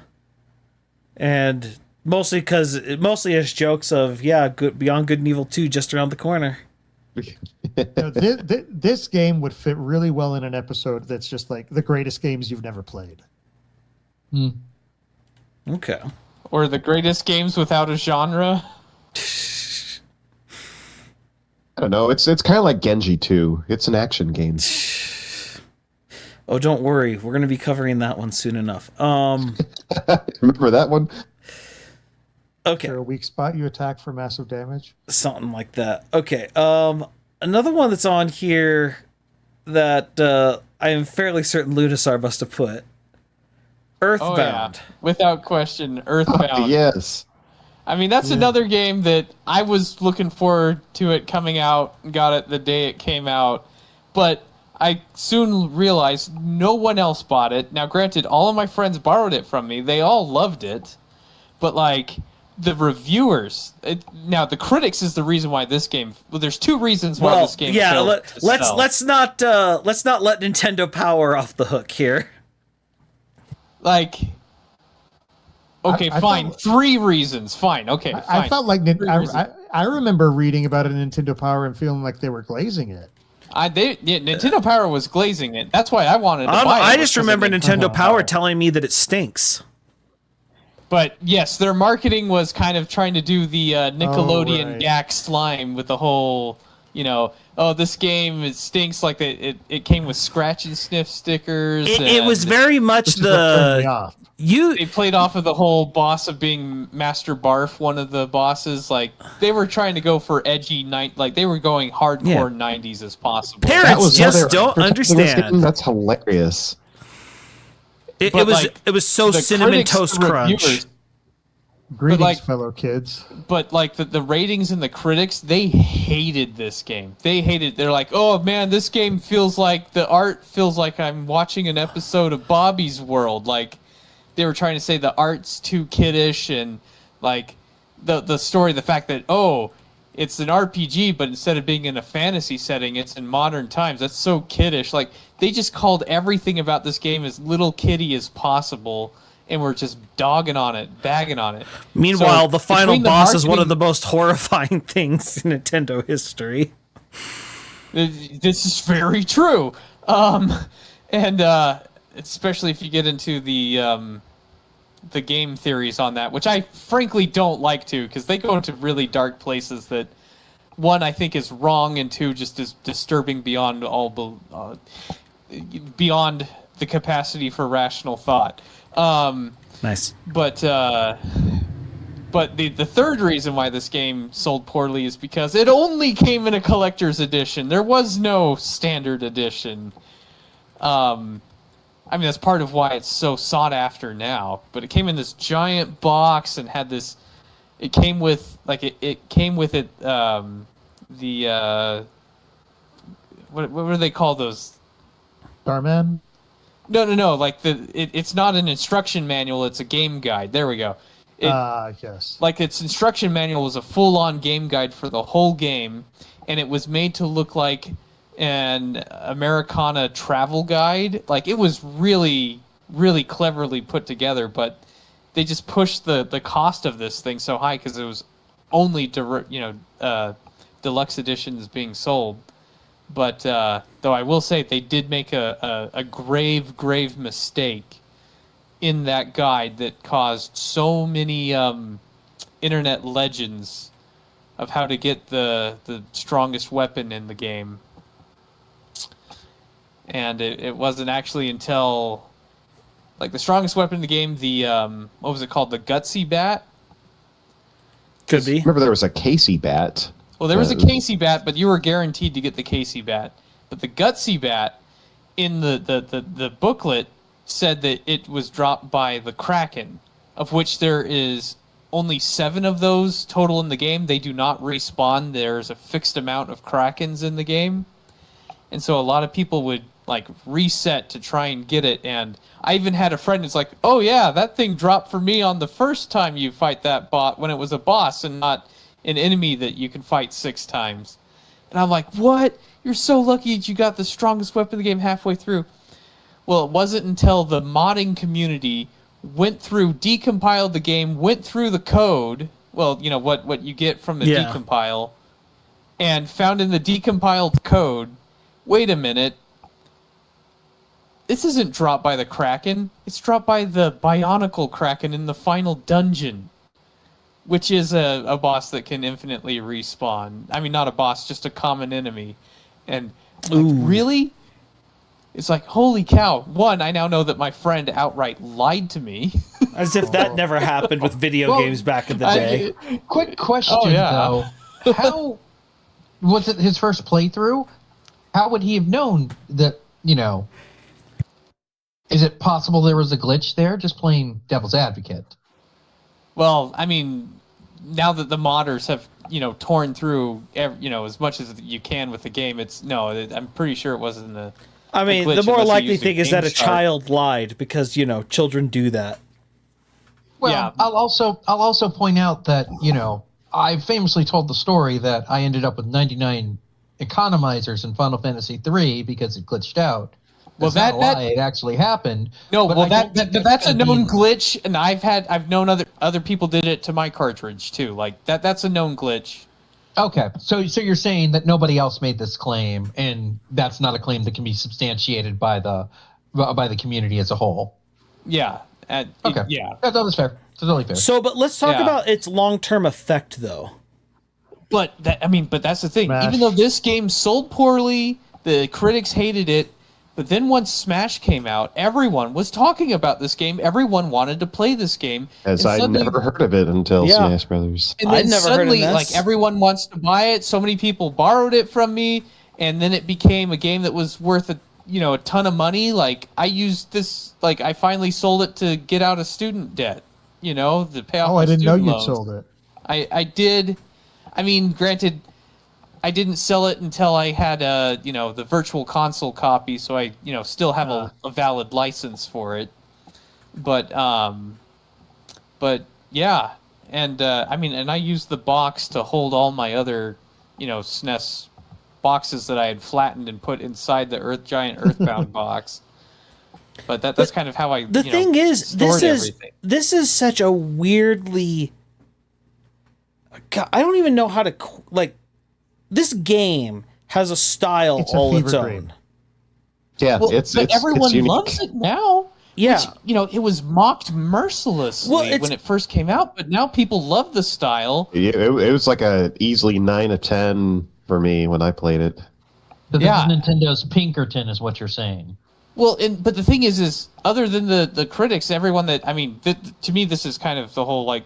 and mostly as jokes of good Beyond Good and Evil 2 just around the corner. This game would fit really well in an episode that's just like the greatest games you've never played. Okay. Or the greatest games without a genre. I don't know. It's kind of like Genji 2. It's an action game. Oh, don't worry. We're going to be covering that one soon enough. Remember that one? Okay. Is there a weak spot you attack for massive damage? Something like that. Okay. Another one that's on here that I am fairly certain Ludasar must have put. Earthbound. Oh, yeah. Without question, Earthbound. Yes. I mean, that's another game that I was looking forward to it coming out, got it the day it came out, but I soon realized no one else bought it. Now, granted, all of my friends borrowed it from me. They all loved it, but, like, the reviewers... now, the critics is the reason why this game... Well, there's two reasons why this game failed to sell. let's not let Nintendo Power off the hook here. Like... Okay, I fine. thought- 3 reasons. Fine. Okay, fine. I felt like 3 reasons. I remember reading about it in Nintendo Power and feeling like they were glazing it. Nintendo Power was glazing it. That's why I wanted to buy it. I just because remember of Nintendo Power telling me that it stinks. But yes, their marketing was kind of trying to do the Nickelodeon right. Yak slime with the whole, this game it stinks, like it came with scratch and sniff stickers. It was and very much Which is what turned me off. they played off of the whole boss of being Master Barf, one of the bosses. Like they were trying to go for edgy like they were going hardcore 90s as possible. Parents just don't understand. That's hilarious. It But, was like, it was so the Cinnamon critics, Toast the Crunch. reviewers, Greetings, like- fellow kids. But like the ratings and the critics, they hated this game. They're like, oh man, this game feels like the art feels like I'm watching an episode of Bobby's World. Like they were trying to say the art's too kiddish, and like the story, the fact that it's an RPG, but instead of being in a fantasy setting, it's in modern times. That's so kiddish. Like they just called everything about this game as little kiddie as possible. And we're just dogging on it, bagging on it. Meanwhile, So, the final between the boss is one of marketing- the most horrifying things in Nintendo history. This is very true. And especially if you get into the game theories on that, which I frankly don't like to, because they go into really dark places that, one, I think is wrong, and two, just is disturbing beyond beyond the capacity for rational thought. Nice. But the third reason why this game sold poorly is because it only came in a collector's edition. There was no standard edition. I mean, that's part of why it's so sought after now. But it came in this giant box and had this. It came with it came with it. What do they call those? Starman? No. Like it's not an instruction manual. It's a game guide. There we go. Yes. Like its instruction manual was a full-on game guide for the whole game, and it was made to look like an Americana travel guide. Like it was really, really cleverly put together, but they just pushed the cost of this thing so high because it was only deluxe editions being sold. But though I will say they did make a grave mistake in that guide that caused so many internet legends of how to get the strongest weapon in the game. And it wasn't actually until like the strongest weapon in the game, the what was it called? The Gutsy Bat? Could be. Remember there was a Casey bat. Well, there was a Casey Bat, but you were guaranteed to get the Casey Bat. But the Gutsy Bat in the booklet said that it was dropped by the Kraken, of which there is only 7 of those total in the game. They do not respawn. There's a fixed amount of Krakens in the game. And so a lot of people would like reset to try and get it. And I even had a friend who's like, oh yeah, that thing dropped for me on the first time you fight that bot when it was a boss and not an enemy that you can fight 6 times. And I'm like, what? You're so lucky that you got the strongest weapon in the game halfway through. Well, it wasn't until the modding community went through, decompiled the game, went through the code, well, you know, what you get from the decompile, and found in the decompiled code, wait a minute, this isn't dropped by the Kraken, it's dropped by the Bionicle Kraken in the final dungeon, which is a boss that can infinitely respawn. I mean, not a boss, just a common enemy. And, like, really? It's like, holy cow. One, I now know that my friend outright lied to me. As if that never happened with video games back in the day. Quick question, though. How was it his first playthrough? How would he have known that, you know, is it possible there was a glitch there? Just playing devil's advocate. Well, I mean, now that the modders have, you know, torn through, you know, as much as you can with the game, I'm pretty sure it wasn't a I mean, the more likely thing is that a child lied because, you know, children do that. Well, yeah. I'll also point out that, you know, I famously told the story that I ended up with 99 economizers in Final Fantasy III because it glitched out. Well, that's not a lie, it actually happened. No, well, that's a known glitch, and I've known other people did it to my cartridge too. Like that's a known glitch. Okay, so you're saying that nobody else made this claim, and that's not a claim that can be substantiated by the community as a whole. Yeah. Okay. Yeah. That's fair. It's totally fair. So, but let's talk about its long-term effect, though. But that's the thing. Smash. Even though this game sold poorly, the critics hated it. But then once Smash came out, everyone was talking about this game. Everyone wanted to play this game. As I never heard of it until Smash Brothers. And then I'd never suddenly, heard of this. like, everyone wants to buy it. So many people borrowed it from me, and then it became a game that was worth a ton of money. Like, I used this, like, I finally sold it to get out of student debt, you know, to pay off my I didn't know student you'd loans. sold it. I did. I mean, granted, I didn't sell it until I had the virtual console copy, so I still have a valid license for it. But yeah, and I used the box to hold all my other SNES boxes that I had flattened and put inside the giant Earthbound box. But that's kind of how I thing is, stored everything. This is such a weirdly. God, I don't even know how to This game has a style all its own. Yeah, well, it's everyone unique. loves it now. Yeah, which, it was mocked mercilessly when it first came out, but now people love the style. It was like a easily 9 of 10 for me when I played it. So this is Nintendo's Pinkerton, is what you're saying. Well, but the thing is other than the critics, everyone to me, this is kind of the whole, like,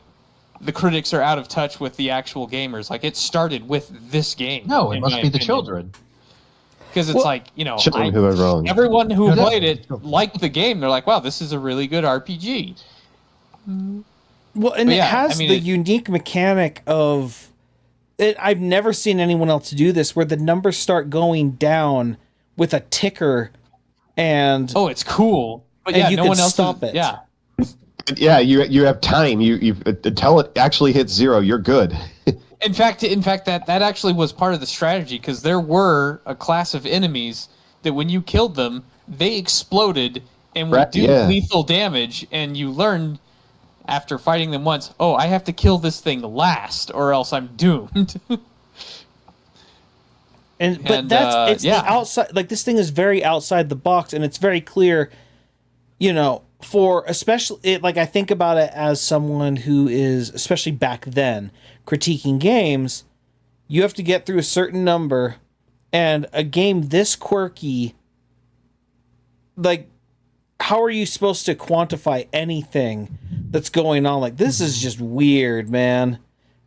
the critics are out of touch with the actual gamers. Like, it started with this game. No, it must be the children. Because it's everyone who played it liked the game. They're like, wow, this is a really good RPG. Well, and it has the unique mechanic of it. I've never seen anyone else do this, where the numbers start going down with a ticker, and it's cool. But you no can one else stop it. Yeah. Yeah, you have time. You until it actually hits 0, you're good. In fact, that actually was part of the strategy, because there were a class of enemies that when you killed them, they exploded and would do lethal damage, and you learned after fighting them once, I have to kill this thing last, or else I'm doomed. The outside. Like, this thing is very outside the box, and it's very clear, for especially I think about it as someone who is, especially back then, critiquing games. You have to get through a certain number, and a game this quirky, like, how are you supposed to quantify anything that's going on? Like, this is just weird, man,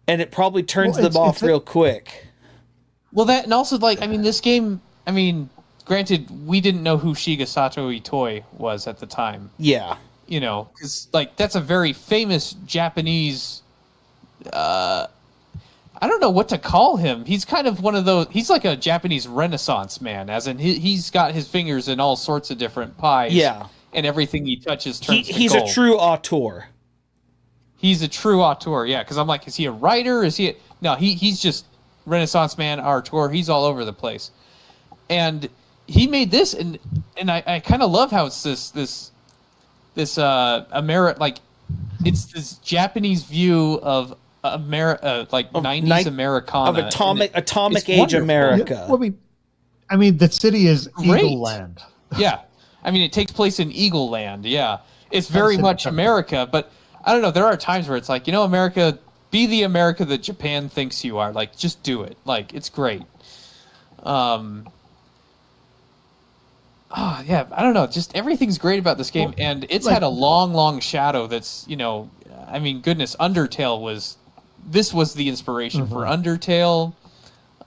and it probably turns them off real quick. Well, that, and also, this game, granted, we didn't know who Shiga Sato Itoi was at the time. Yeah. Because, that's a very famous Japanese, I don't know what to call him. He's kind of one of those, he's like a Japanese Renaissance man, as in he's got his fingers in all sorts of different pies. Yeah. And everything he touches turns to He's gold. a true auteur. He's a true auteur, yeah. Because I'm like, is he a writer? No, he's just Renaissance man, auteur. He's all over the place, and he made this, and I kind of love how it's this like it's this Japanese view of America, like 90s Americana, of atomic age wonderful. America. Yeah, well, I mean, the city is Great. Eagle Land. Yeah, I mean, it takes place in Eagle Land. Yeah, it's very much America, but I don't know. There are times where it's like, America, be the America that Japan thinks you are. Like, just do it. Like, it's great. Yeah, I don't know. Just everything's great about this game, and it's had a long shadow. That's I mean, goodness, Undertale was the inspiration for Undertale.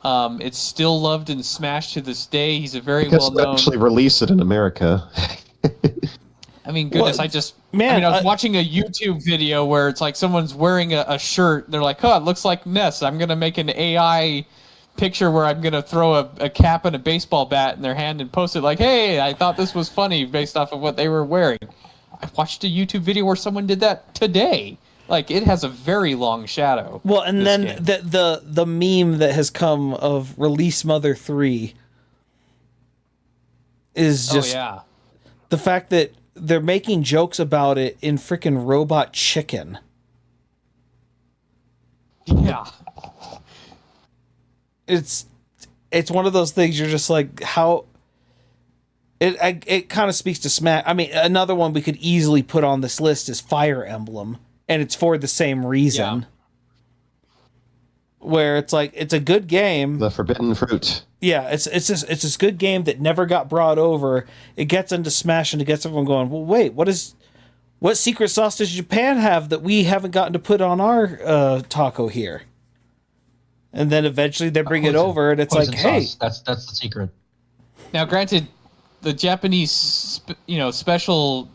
It's still loved and smashed to this day. He's a very well-known. Actually, release it in America. I mean, goodness, Well, I was watching a YouTube video where it's like someone's wearing a shirt. They're like, "Oh, it looks like Ness. I'm gonna make an AI picture where I'm gonna throw a cap and a baseball bat in their hand and post it like, hey, I thought this was funny based off of what they were wearing." I watched a YouTube video where someone did that today. Like, it has a very long shadow. Well, and then the meme that has come of Release Mother 3 is just the fact that they're making jokes about it in freaking Robot Chicken. Yeah. It's one of those things you're just like, how it kind of speaks to Smash. I mean, another one we could easily put on this list is Fire Emblem, and it's for the same reason. Yeah. Where it's like, it's a good game. The Forbidden Fruit. Yeah, it's this good game that never got brought over. It gets into Smash and it gets everyone going, well, wait, what secret sauce does Japan have that we haven't gotten to put on our taco here? And then eventually they bring it over, and it's like, hey, that's the secret. Now, granted, the Japanese, special,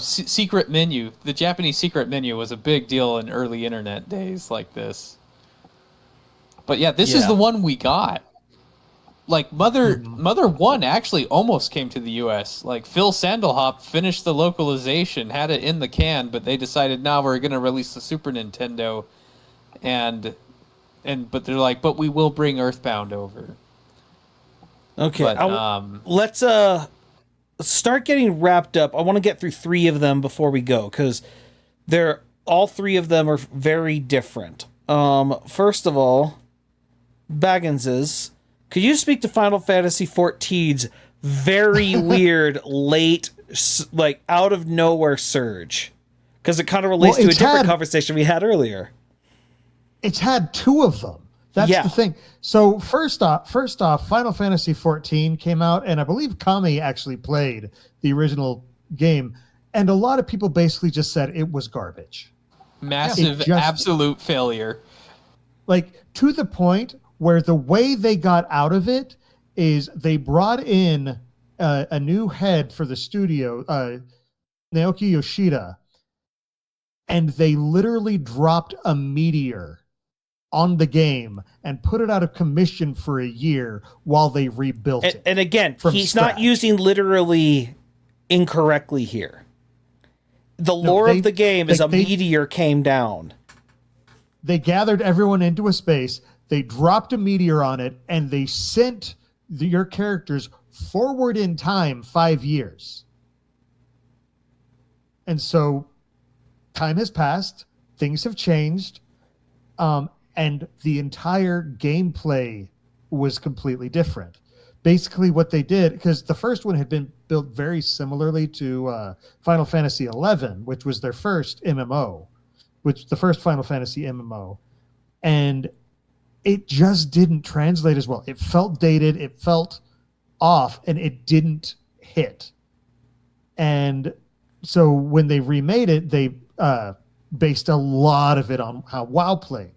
secret menu. The Japanese secret menu was a big deal in early internet days like this. But yeah, this is the one we got. Like Mother 1 actually almost came to the U.S. Like Phil Sandelhop finished the localization, had it in the can, but they decided now we're going to release the Super Nintendo, but they're like, but we will bring Earthbound over. Okay, but, let's start getting wrapped up. I want to get through 3 of them before we go, because all 3 of them are very different. First of all, Bagginses, could you speak to Final Fantasy XIV's very weird late, like out of nowhere surge? Because it kind of relates to a different conversation we had earlier. It's had 2 of them. That's the thing. So first off, Final Fantasy XIV came out, and I believe Kami actually played the original game, and a lot of people basically just said it was garbage. Massive, absolute failure. Like, to the point where the way they got out of it is they brought in a new head for the studio, Naoki Yoshida, and they literally dropped a meteor on the game and put it out of commission for a year while they rebuilt it. And again, he's not using literally incorrectly here. The lore of the game is a meteor came down. They gathered everyone into a space, they dropped a meteor on it, and they sent your characters forward in time 5 years. And so time has passed, things have changed, and the entire gameplay was completely different. Basically what they did, because the first one had been built very similarly to Final Fantasy XI, which was their first MMO, the first Final Fantasy MMO, and it just didn't translate as well. It felt dated, it felt off, and it didn't hit. And so when they remade it, they based a lot of it on how WoW played.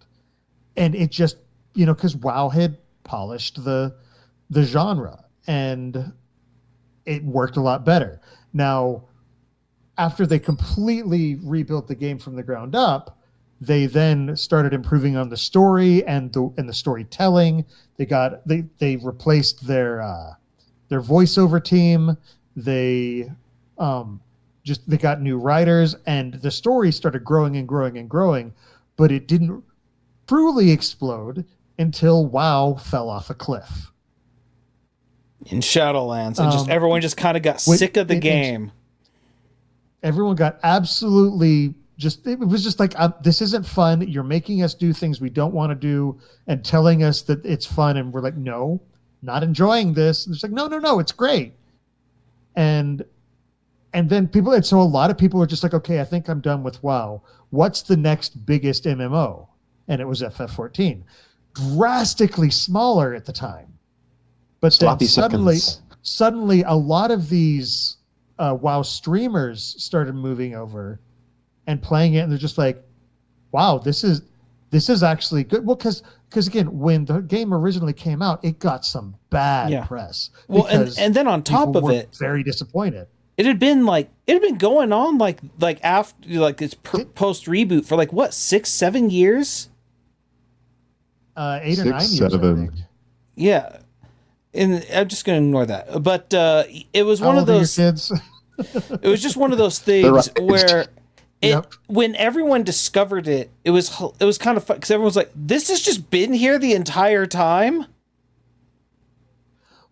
And it just, because WoW had polished the genre, and it worked a lot better. Now, after they completely rebuilt the game from the ground up, they then started improving on the story and the storytelling. They replaced their voiceover team. They got new writers, and the story started growing and growing and growing, but it didn't truly explode until WoW fell off a cliff. In Shadowlands, and everyone just kind of got sick of the game. Everyone got absolutely it was just like, this isn't fun. You're making us do things we don't want to do and telling us that it's fun. And we're like, no, not enjoying this. And it's like, no, it's great. And then so a lot of people are just like, okay, I think I'm done with WoW. What's the next biggest MMO? And it was FF14. Drastically smaller at the time. But Sloppy then seconds. suddenly a lot of these WoW streamers started moving over and playing it, and they're just like, wow, this is actually good. Well, because again, when the game originally came out, it got some bad press. Well, and then on top of it, very disappointed. It had been going on like after its post reboot for 6-7 years. 8 or 9 years, 7. I think. Yeah, and I'm just going to ignore that. But it was one of those kids. It was just one of those things where Yep. when everyone discovered it, it was kind of fun because everyone's like, "This has just been here the entire time."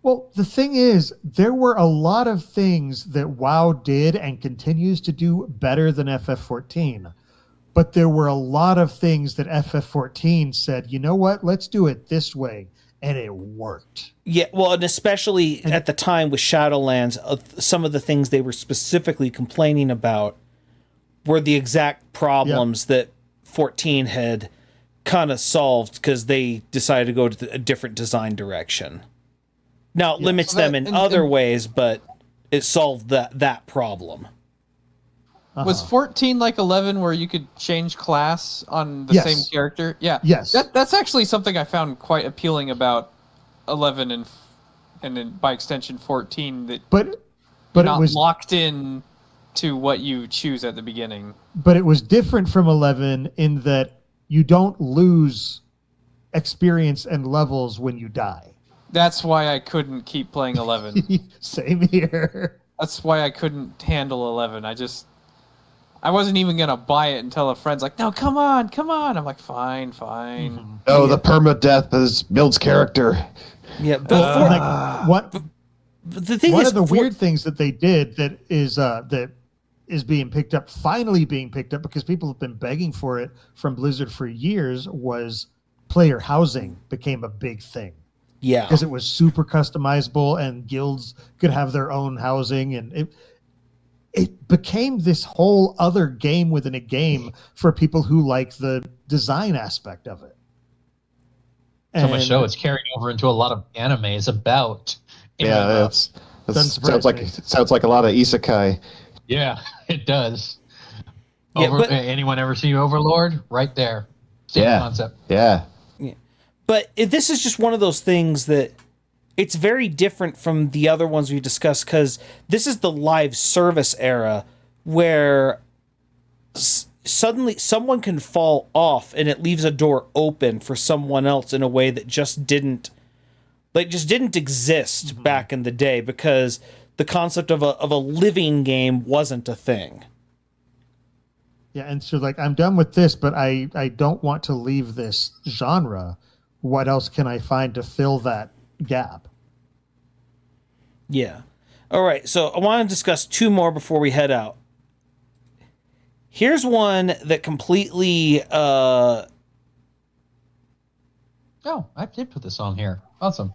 Well, the thing is, there were a lot of things that WoW did and continues to do better than FF14. But there were a lot of things that FF14 said, you know what, let's do it this way. And it worked. Yeah, well, and especially at the time with Shadowlands, some of the things they were specifically complaining about were the exact problems that 14 had kind of solved because they decided to go to a different design direction. Now, it limits them in other ways, but it solved that problem. Was 14 like 11 where you could change class on the same character? Yeah. Yes. That's actually something I found quite appealing about 11 and then by extension 14, that but you're it not was locked in to what you choose at the beginning. But it was different from 11 in that you don't lose experience and levels when you die. That's why I couldn't keep playing 11. Same here. That's why I couldn't handle 11. I wasn't even going to buy it until a friend's like, no, come on. I'm like, fine. Mm-hmm. Oh, the permadeath builds character. Yeah, but the thing one is, of the weird things that they did that is being picked up, finally being picked up because people have been begging for it from Blizzard for years, was player housing became a big thing. Yeah, because it was super customizable and guilds could have their own housing, and it became this whole other game within a game for people who like the design aspect of it. So much so it's carried over into a lot of animes about. Yeah, sounds like a lot of isekai. Yeah, it does. Yeah, anyone ever see Overlord? Right there. Same concept. Yeah. But this is just one of those things that it's very different from the other ones we discussed, because this is the live service era where suddenly someone can fall off and it leaves a door open for someone else in a way that just didn't exist back in the day, because the concept of a living game wasn't a thing. Yeah, and so I'm done with this, but I don't want to leave this genre. What else can I find to fill that gap? Yeah. All right, so I want to discuss two more before we head out. Here's one that completely Oh, I did put this on here. Awesome.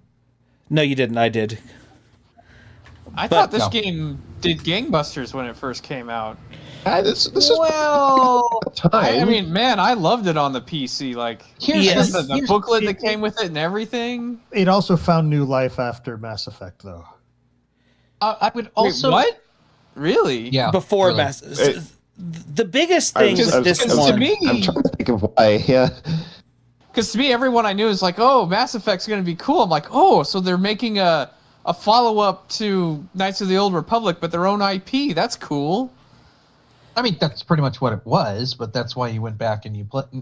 No, you didn't. I did. I thought this game did gangbusters when it first came out. This is time. I mean, man, I loved it on the PC. Here's the booklet that came with it and everything. It also found new life after Mass Effect, though. I would also... Wait, what? Really? Yeah. Before really. the biggest thing with this one... To me, I'm trying to think of why, yeah. Because to me, everyone I knew is like, oh, Mass Effect's going to be cool. I'm like, oh, so they're making a follow-up to Knights of the Old Republic, but their own IP. That's cool. I mean, that's pretty much what it was, but that's why you went back and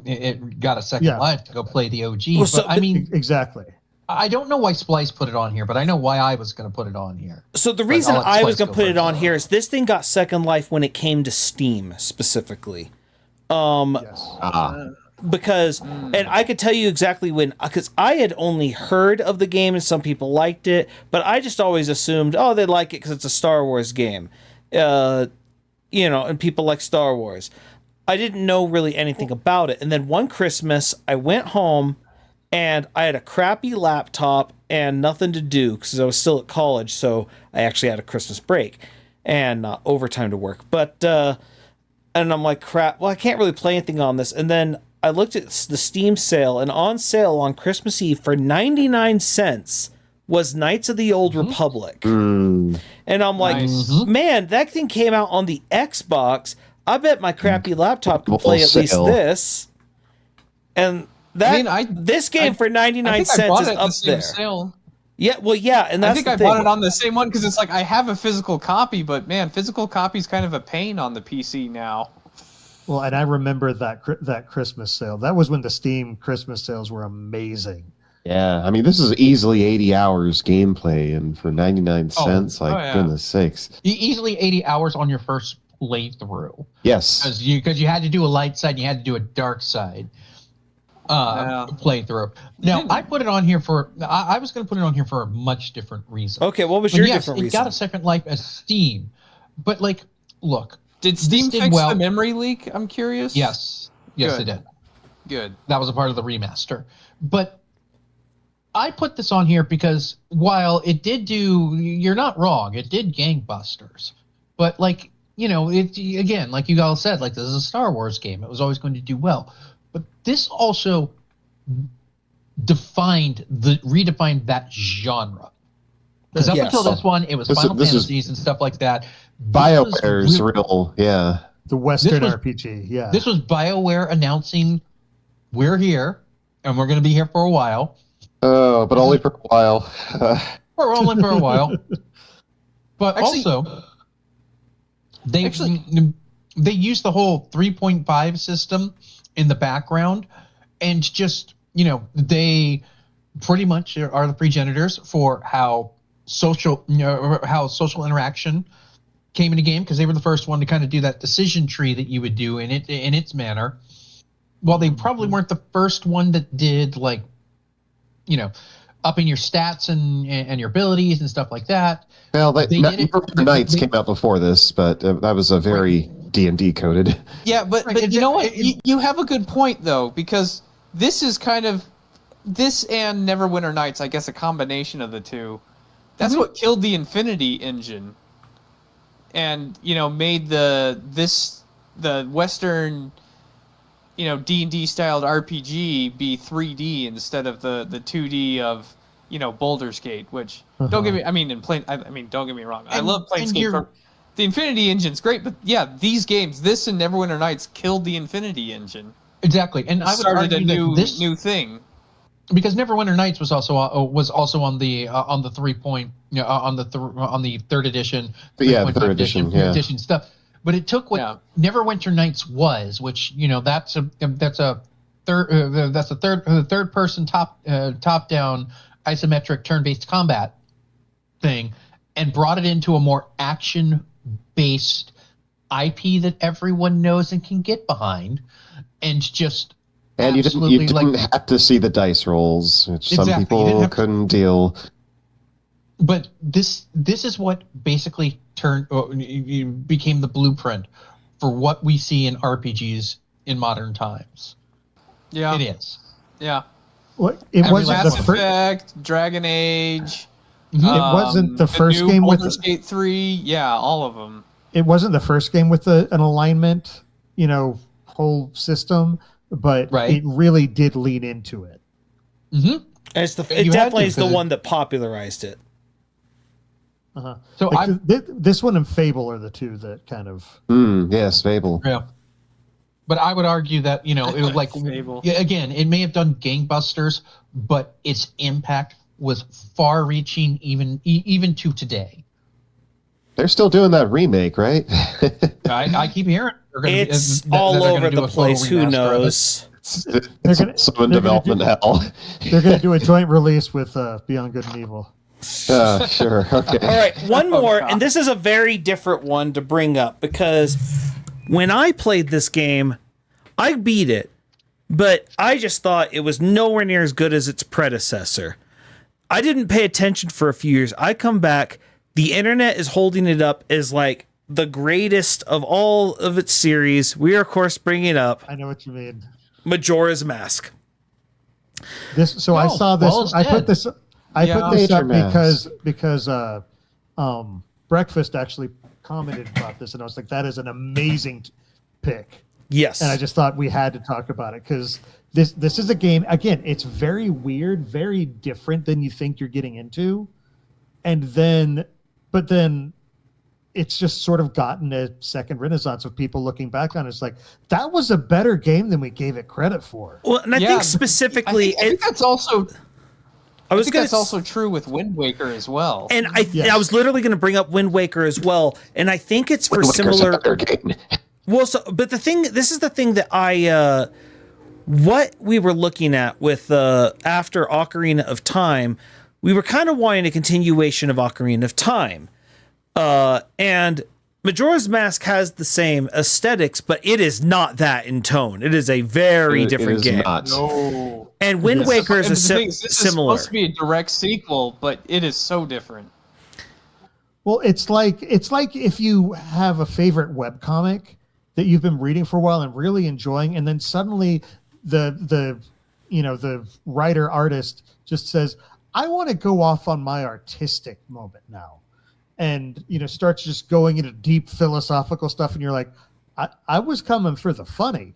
it got a second life to go play the OG. Well, I mean, exactly. I don't know why Splice put it on here, but I know why I was going to put it on here. So the reason I was going to put it on here is this thing got second life when it came to Steam specifically. Yes. because and I could tell you exactly when, because I had only heard of the game and some people liked it, but I just always assumed, oh, they like it because it's a Star Wars game, and people like Star Wars. I didn't know really anything about it. And then one Christmas I went home and I had a crappy laptop and nothing to do because I was still at college, so I actually had a Christmas break and not overtime to work. But and I'm like, crap, well, I can't really play anything on this. And then I looked at the Steam sale, and on sale on Christmas Eve for 99 cents was Knights of the Old Republic. And I'm like, man, that thing came out on the Xbox. I bet my crappy laptop can play at least this. And this game for 99 cents is up there. Sale. Yeah, well, yeah, and that's I think I bought it on the same one because it's like I have a physical copy, but man, physical copy's kind of a pain on the PC now. Well, and I remember that Christmas sale. That was when the Steam Christmas sales were amazing. Yeah, I mean, this is easily 80 hours gameplay, and for 99 cents, goodness sakes. Easily 80 hours on your first playthrough. Yes. Because you had to do a light side and you had to do a dark side playthrough. Now, I put it on here I was going to put it on here for a much different reason. Okay, what was your different reason? It got a second life as Steam. But, look. Did Steam fix the memory leak? I'm curious. Yes. Yes, it did. Good. That was a part of the remaster. But I put this on here because while it did you're not wrong, it did gangbusters. But, again, like you all said, this is a Star Wars game. It was always going to do well. But this also redefined that genre. Because up until this one, it was Final Fantasies and stuff like that. BioWare's real, yeah. The Western RPG, yeah. This was BioWare announcing, we're here, and we're going to be here for a while. Oh, but only for a while. We're only for a while. But they used the whole 3.5 system in the background, and just, they pretty much are the progenitors for how social interaction came into game, because they were the first one to kind of do that decision tree that you would do in its manner. While they probably weren't the first one that did upping your stats and your abilities and stuff like that. Well, Knights came out before this, but that was a very D&D coded. Yeah, but you know what? You have a good point, though, because this is kind of this and Neverwinter Nights, I guess, a combination of the two. That's what killed the Infinity engine, and made the Western D&D styled RPG be 3D instead of the 2D of Baldur's Gate, which don't get me wrong, I love Planescape. The Infinity engine's great, but yeah, these games, this and Neverwinter Nights, killed the Infinity engine. Exactly, and I would started argue a new thing. Because Neverwinter Nights was also on the on the third edition, third edition stuff. But it took what Neverwinter Nights was, which that's a third person top down isometric turn based combat thing, and brought it into a more action based IP that everyone knows and can get behind, and just. And you didn't have to see the dice rolls, which some people couldn't deal. But this is what basically became the blueprint for what we see in RPGs in modern times. Yeah, it is. Yeah. Well, it wasn't Mass Effect, Dragon Age. It wasn't the first game with Baldur's Gate 3. Yeah, all of them. It wasn't the first game with an alignment, whole system. But it really did lean into it. Mm-hmm. It definitely is the one that popularized it. Uh-huh. So this one and Fable are the two that kind of. Yes, Fable. Yeah. But I would argue that it was Fable. Again, it may have done gangbusters, but its impact was far-reaching, even to today. They're still doing that remake, right? I keep hearing it's all over the place. Who knows? It's in development hell. They're going to do a joint release with Beyond Good and Evil. Sure. Okay. All right, one more, and this is a very different one to bring up because when I played this game, I beat it, but I just thought it was nowhere near as good as its predecessor. I didn't pay attention for a few years. I come back, the internet is holding it up as like the greatest of all of its series. We are, of course, bringing it up I know what you mean. Majora's Mask. I saw this. well I put said. this. I Yeah, put this Mr. up Mask. because Breakfast actually commented about this, and I was like, "That is an amazing pick." Yes. And I just thought we had to talk about it because this is a game. Again, it's very weird, very different than you think you're getting into, but then it's just sort of gotten a second renaissance of people looking back on it. It's like, that was a better game than we gave it credit for. Well, and I Yeah, think but specifically, I think that's also. I I was think gonna that's also true with Wind Waker as well. and Yes. I was literally going to bring up Wind Waker as well, and I think it's for similar. Game. Well, so, but this is the thing that what we were looking at with after Ocarina of Time, we were kind of wanting a continuation of Ocarina of Time, and Majora's Mask has the same aesthetics, but it is not that in tone. It is a very different it is game. Not. no. And Wind Waker is And a the thing is, this similar. is supposed to be a direct sequel, but it is so different. Well, it's like if you have a favorite webcomic that you've been reading for a while and really enjoying, and then suddenly the writer artist just says, "I want to go off on my artistic moment now," and starts just going into deep philosophical stuff, and you're like, I was coming for the funny.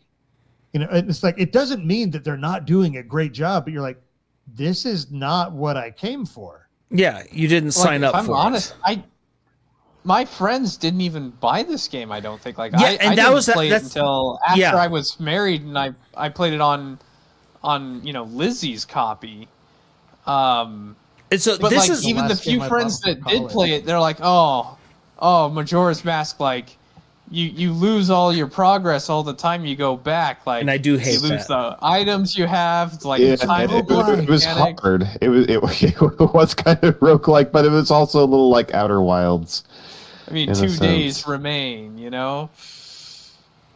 And it's like, it doesn't mean that they're not doing a great job, but you're like, this is not what I came for. Yeah, you didn't sign Like, up if I'm for honest, it. my friends didn't even buy this game. I don't think. Like, Yeah, I and that didn't was- play it that's- until after yeah. I was married, and I played it on Lizzie's copy. And so But this like is even the last game few I friends bought for that did college. play it, they're like, oh, Majora's Mask, like you lose all your progress all the time you go back. Like, And I do hate you lose that. the items you have. It's like Yeah, the time it was mechanic. hard. It was kind of roguelike, but it was also a little like Outer Wilds. I mean, in a 2 sense. days remain,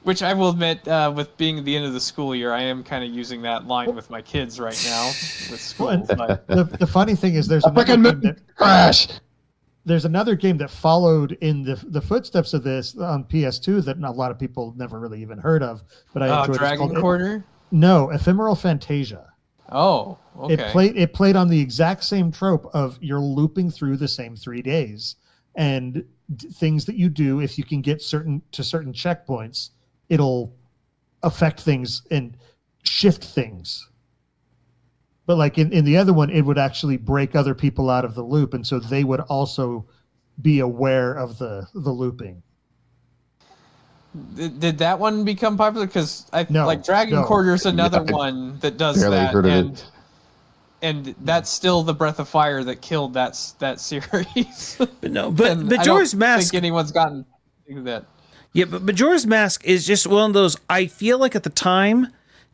Which I will admit, with being the end of the school year, I am kind of using that line with my kids right now with school. Well, But The funny thing is, there's A another freaking game that, crash. there's another game that followed in the footsteps of this on PS2 that a lot of people never really even heard of, but I enjoyed. It's Dragon called- Quarter? No, Ephemeral Fantasia. Oh, okay. It played on the exact same trope of you're looping through the same 3 days, and things that you do, if you can get certain checkpoints, it'll affect things and shift things. But like in the other one, it would actually break other people out of the loop, and so they would also be aware of the looping. Did that one become popular? Because No, Dragon no. Quarter is another Yeah, I one that does barely that, heard of it. and that's still the Breath of Fire that killed that series. but no, but And Majora's I don't Mask. think anyone's gotten to that. Yeah, but Majora's Mask is just one of those. I feel like at the time,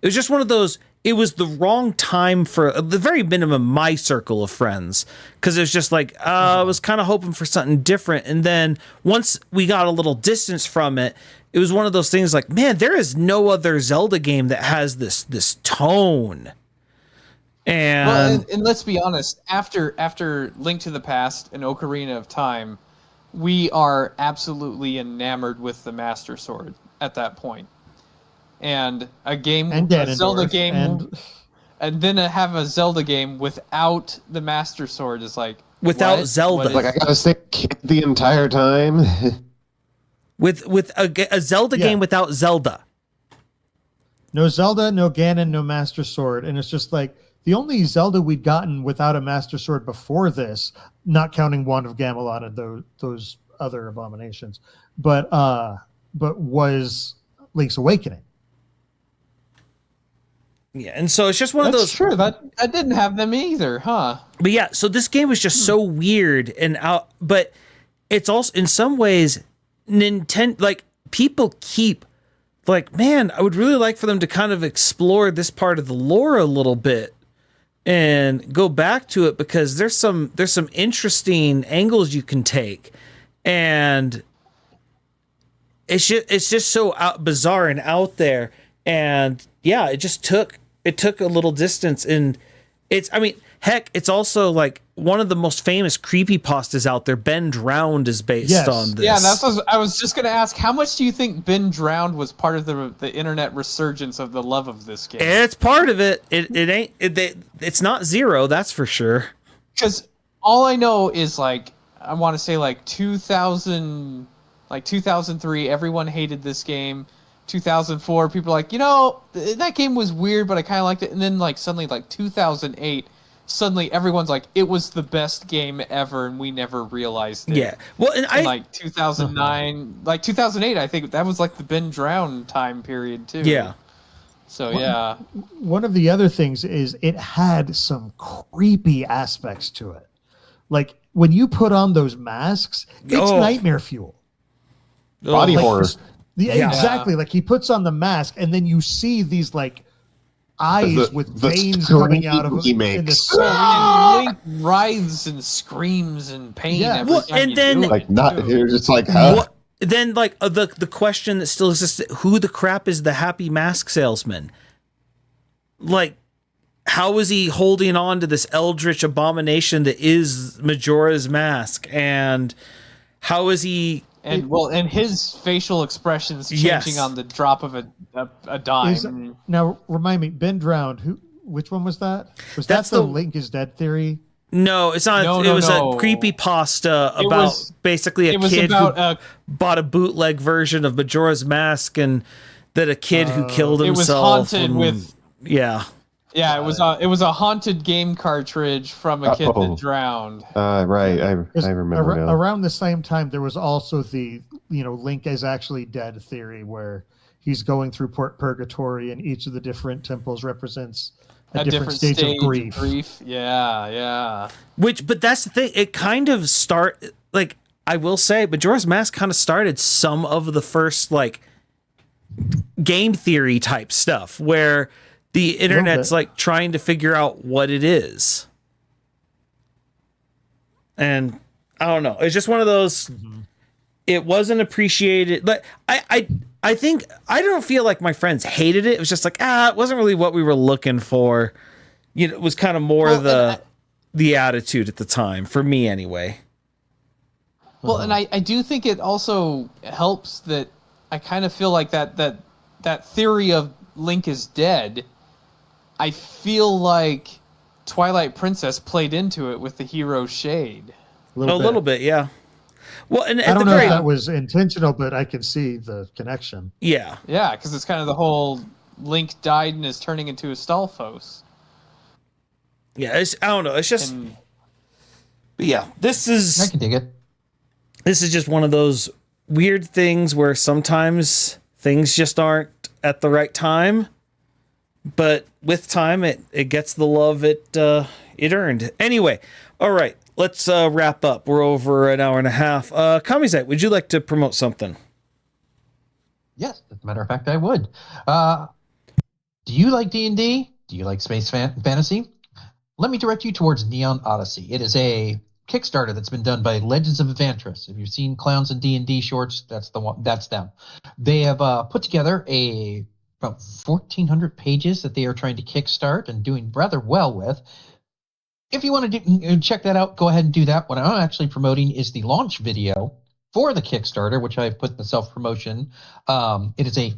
it was just one of those. It was the wrong time for at the very minimum my circle of friends, because it was just like I was kind of hoping for something different, and then once we got a little distance from it, it was one of those things like, man, there is no other Zelda game that has this tone. And, Well, and let's be honest. After Link to the Past and Ocarina of Time, we are absolutely enamored with the Master Sword at that point. And a game, And a Zelda Ganondorf, game, and then have a Zelda game without the Master Sword is like Without what? Zelda. What is- Like I gotta stay kid the entire time. with a Zelda Yeah. game without Zelda. No Zelda, no Ganon, no Master Sword, and it's just like the only Zelda we'd gotten without a Master Sword before this, not counting Wand of Gamelon and those other abominations, but was Link's Awakening. Yeah, and so it's just one of That's those. true. That I didn't have them either, huh? But yeah, so this game was just so weird and out, but it's also in some ways Nintendo, like people keep like, man, I would really like for them to kind of explore this part of the lore a little bit and go back to it, because there's some interesting angles you can take, and it's just so bizarre and out there. And yeah, it took a little distance, and heck, it's also like one of the most famous creepypastas out there. Ben Drowned is based on this. Yeah, that's what I was just going to ask. How much do you think Ben Drowned was part of the internet resurgence of the love of this game? It's part of it. It's not zero, that's for sure. Because all I know is like I want to say like 2003, everyone hated this game. 2004, people are like, that game was weird, but I kind of liked it. And then like suddenly, like 2008, suddenly everyone's like, it was the best game ever, and we never realized it. Yeah. Well, and like 2009, like 2008, I think that was like the Ben Drowned time period too. Yeah. So yeah. One of the other things is it had some creepy aspects to it. Like when you put on those masks, it's nightmare fuel. Body horror. Yeah, exactly. Like he puts on the mask, and then you see these like eyes with veins coming out of him. And Link writhes and screams in pain. Yeah. Every time and then like not, you're just like, huh? Then like the question that still exists: who the crap is the happy mask salesman? Like, how is he holding on to this eldritch abomination that is Majora's Mask, and how is he? And his facial expressions changing on the drop of a dime. Now remind me, Ben Drowned. Which one was that? That's the Link is Dead theory? No, it's not. It was a creepypasta about basically a kid who bought a bootleg version of Majora's Mask, and that a kid who killed himself. It was haunted with. Yeah. Yeah, it was a haunted game cartridge from a kid that drowned. Right, I remember now. Around the same time, there was also the Link is actually dead theory, where he's going through purgatory, and each of the different temples represents a different stage of grief. Yeah. But that's the thing. It kind of I will say, Majora's Mask kind of started some of the first like game theory type stuff where the internet's like trying to figure out what it is. And I don't know. It's just one of those, it wasn't appreciated. But I think, I don't feel like my friends hated it. It was just like, it wasn't really what we were looking for. It was kind of more the attitude at the time, for me anyway. Well, and I do think it also helps that I kind of feel like that theory of Link is dead, I feel like Twilight Princess played into it with the hero shade. A little bit, yeah. Well, and I don't know if that was intentional, but I can see the connection. Yeah. Yeah, because it's kind of the whole Link died and is turning into a Stalfos. Yeah, I don't know. It's just... but yeah, this is... I can dig it. This is just one of those weird things where sometimes things just aren't at the right time. But with time, it gets the love it earned. Anyway, all right, let's wrap up. We're over an hour and a half. Kamizite, would you like to promote something? Yes, as a matter of fact, I would. Do you like D&D? Do you like space fantasy? Let me direct you towards Neon Odyssey. It is a Kickstarter that's been done by Legends of Evantris. If you've seen Clowns and D&D shorts, that's the one. That's them. They have put together about 1,400 pages that they are trying to kickstart and doing rather well with. If you want to check that out, go ahead and do that. What I'm actually promoting is the launch video for the Kickstarter, which I've put in the self-promotion. It is a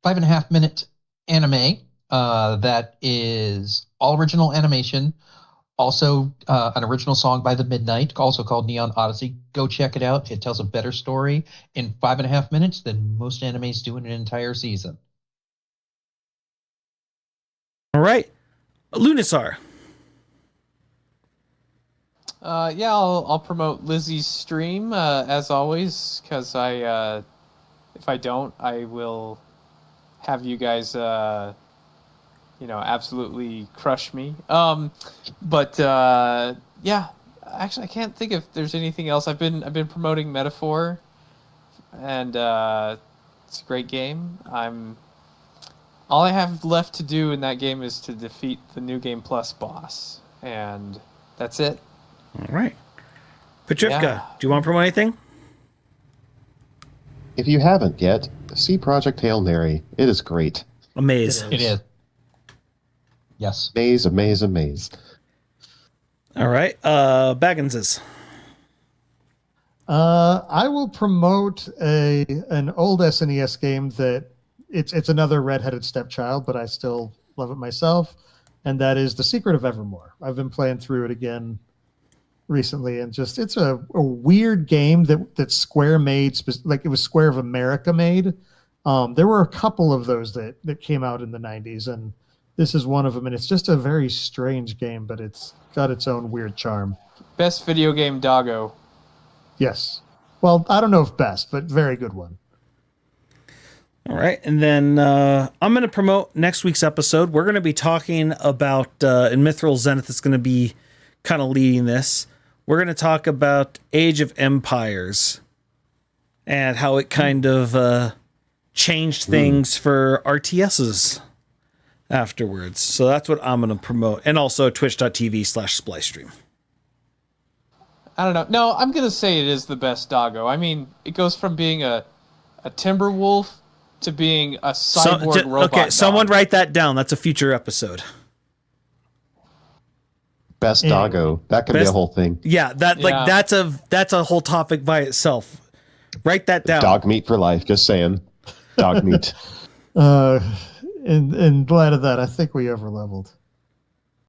5.5-minute anime that is all original animation. Also, an original song by The Midnight, also called Neon Odyssey. Go check it out. It tells a better story in 5.5 minutes than most animes do in an entire season. All right. Lunisar. I'll promote Lizzie's stream as always, because if I don't, I will have you guys absolutely crush me. Actually, I can't think if there's anything else. I've been promoting Metaphor, and it's a great game. All I have left to do in that game is to defeat the New Game Plus boss, and that's it. All right. Petrivka, do you want to promote anything? If you haven't yet, see Project Hail Mary. It is great. A maze. It is. Yes. Maze, a maze, a maze. All right. Bagginses. I will promote an old SNES game that it's another redheaded stepchild, but I still love it myself, and that is The Secret of Evermore. I've been playing through it again recently, and just it's a weird game that Square made, like it was Square of America made. There were a couple of those that came out in the 90s, and this is one of them, and it's just a very strange game, but it's got its own weird charm. Best video game doggo. Yes. Well, I don't know if best, but very good one. All right. And then I'm going to promote next week's episode. We're going to be talking about, and Mithril Zenith is going to be kind of leading this. We're going to talk about Age of Empires and how it kind of changed things for RTSs afterwards. So that's what I'm going to promote. And also twitch.tv/splicestream. I don't know. No, I'm going to say it is the best doggo. I mean, it goes from being a timber wolf to being a cyborg robot. Okay, someone write that down. That's a future episode. Best doggo. That could be a whole thing. Yeah, that's a whole topic by itself. Write that down. Dog meat for life. Just saying. Dog meat. In light of that, I think we overleveled.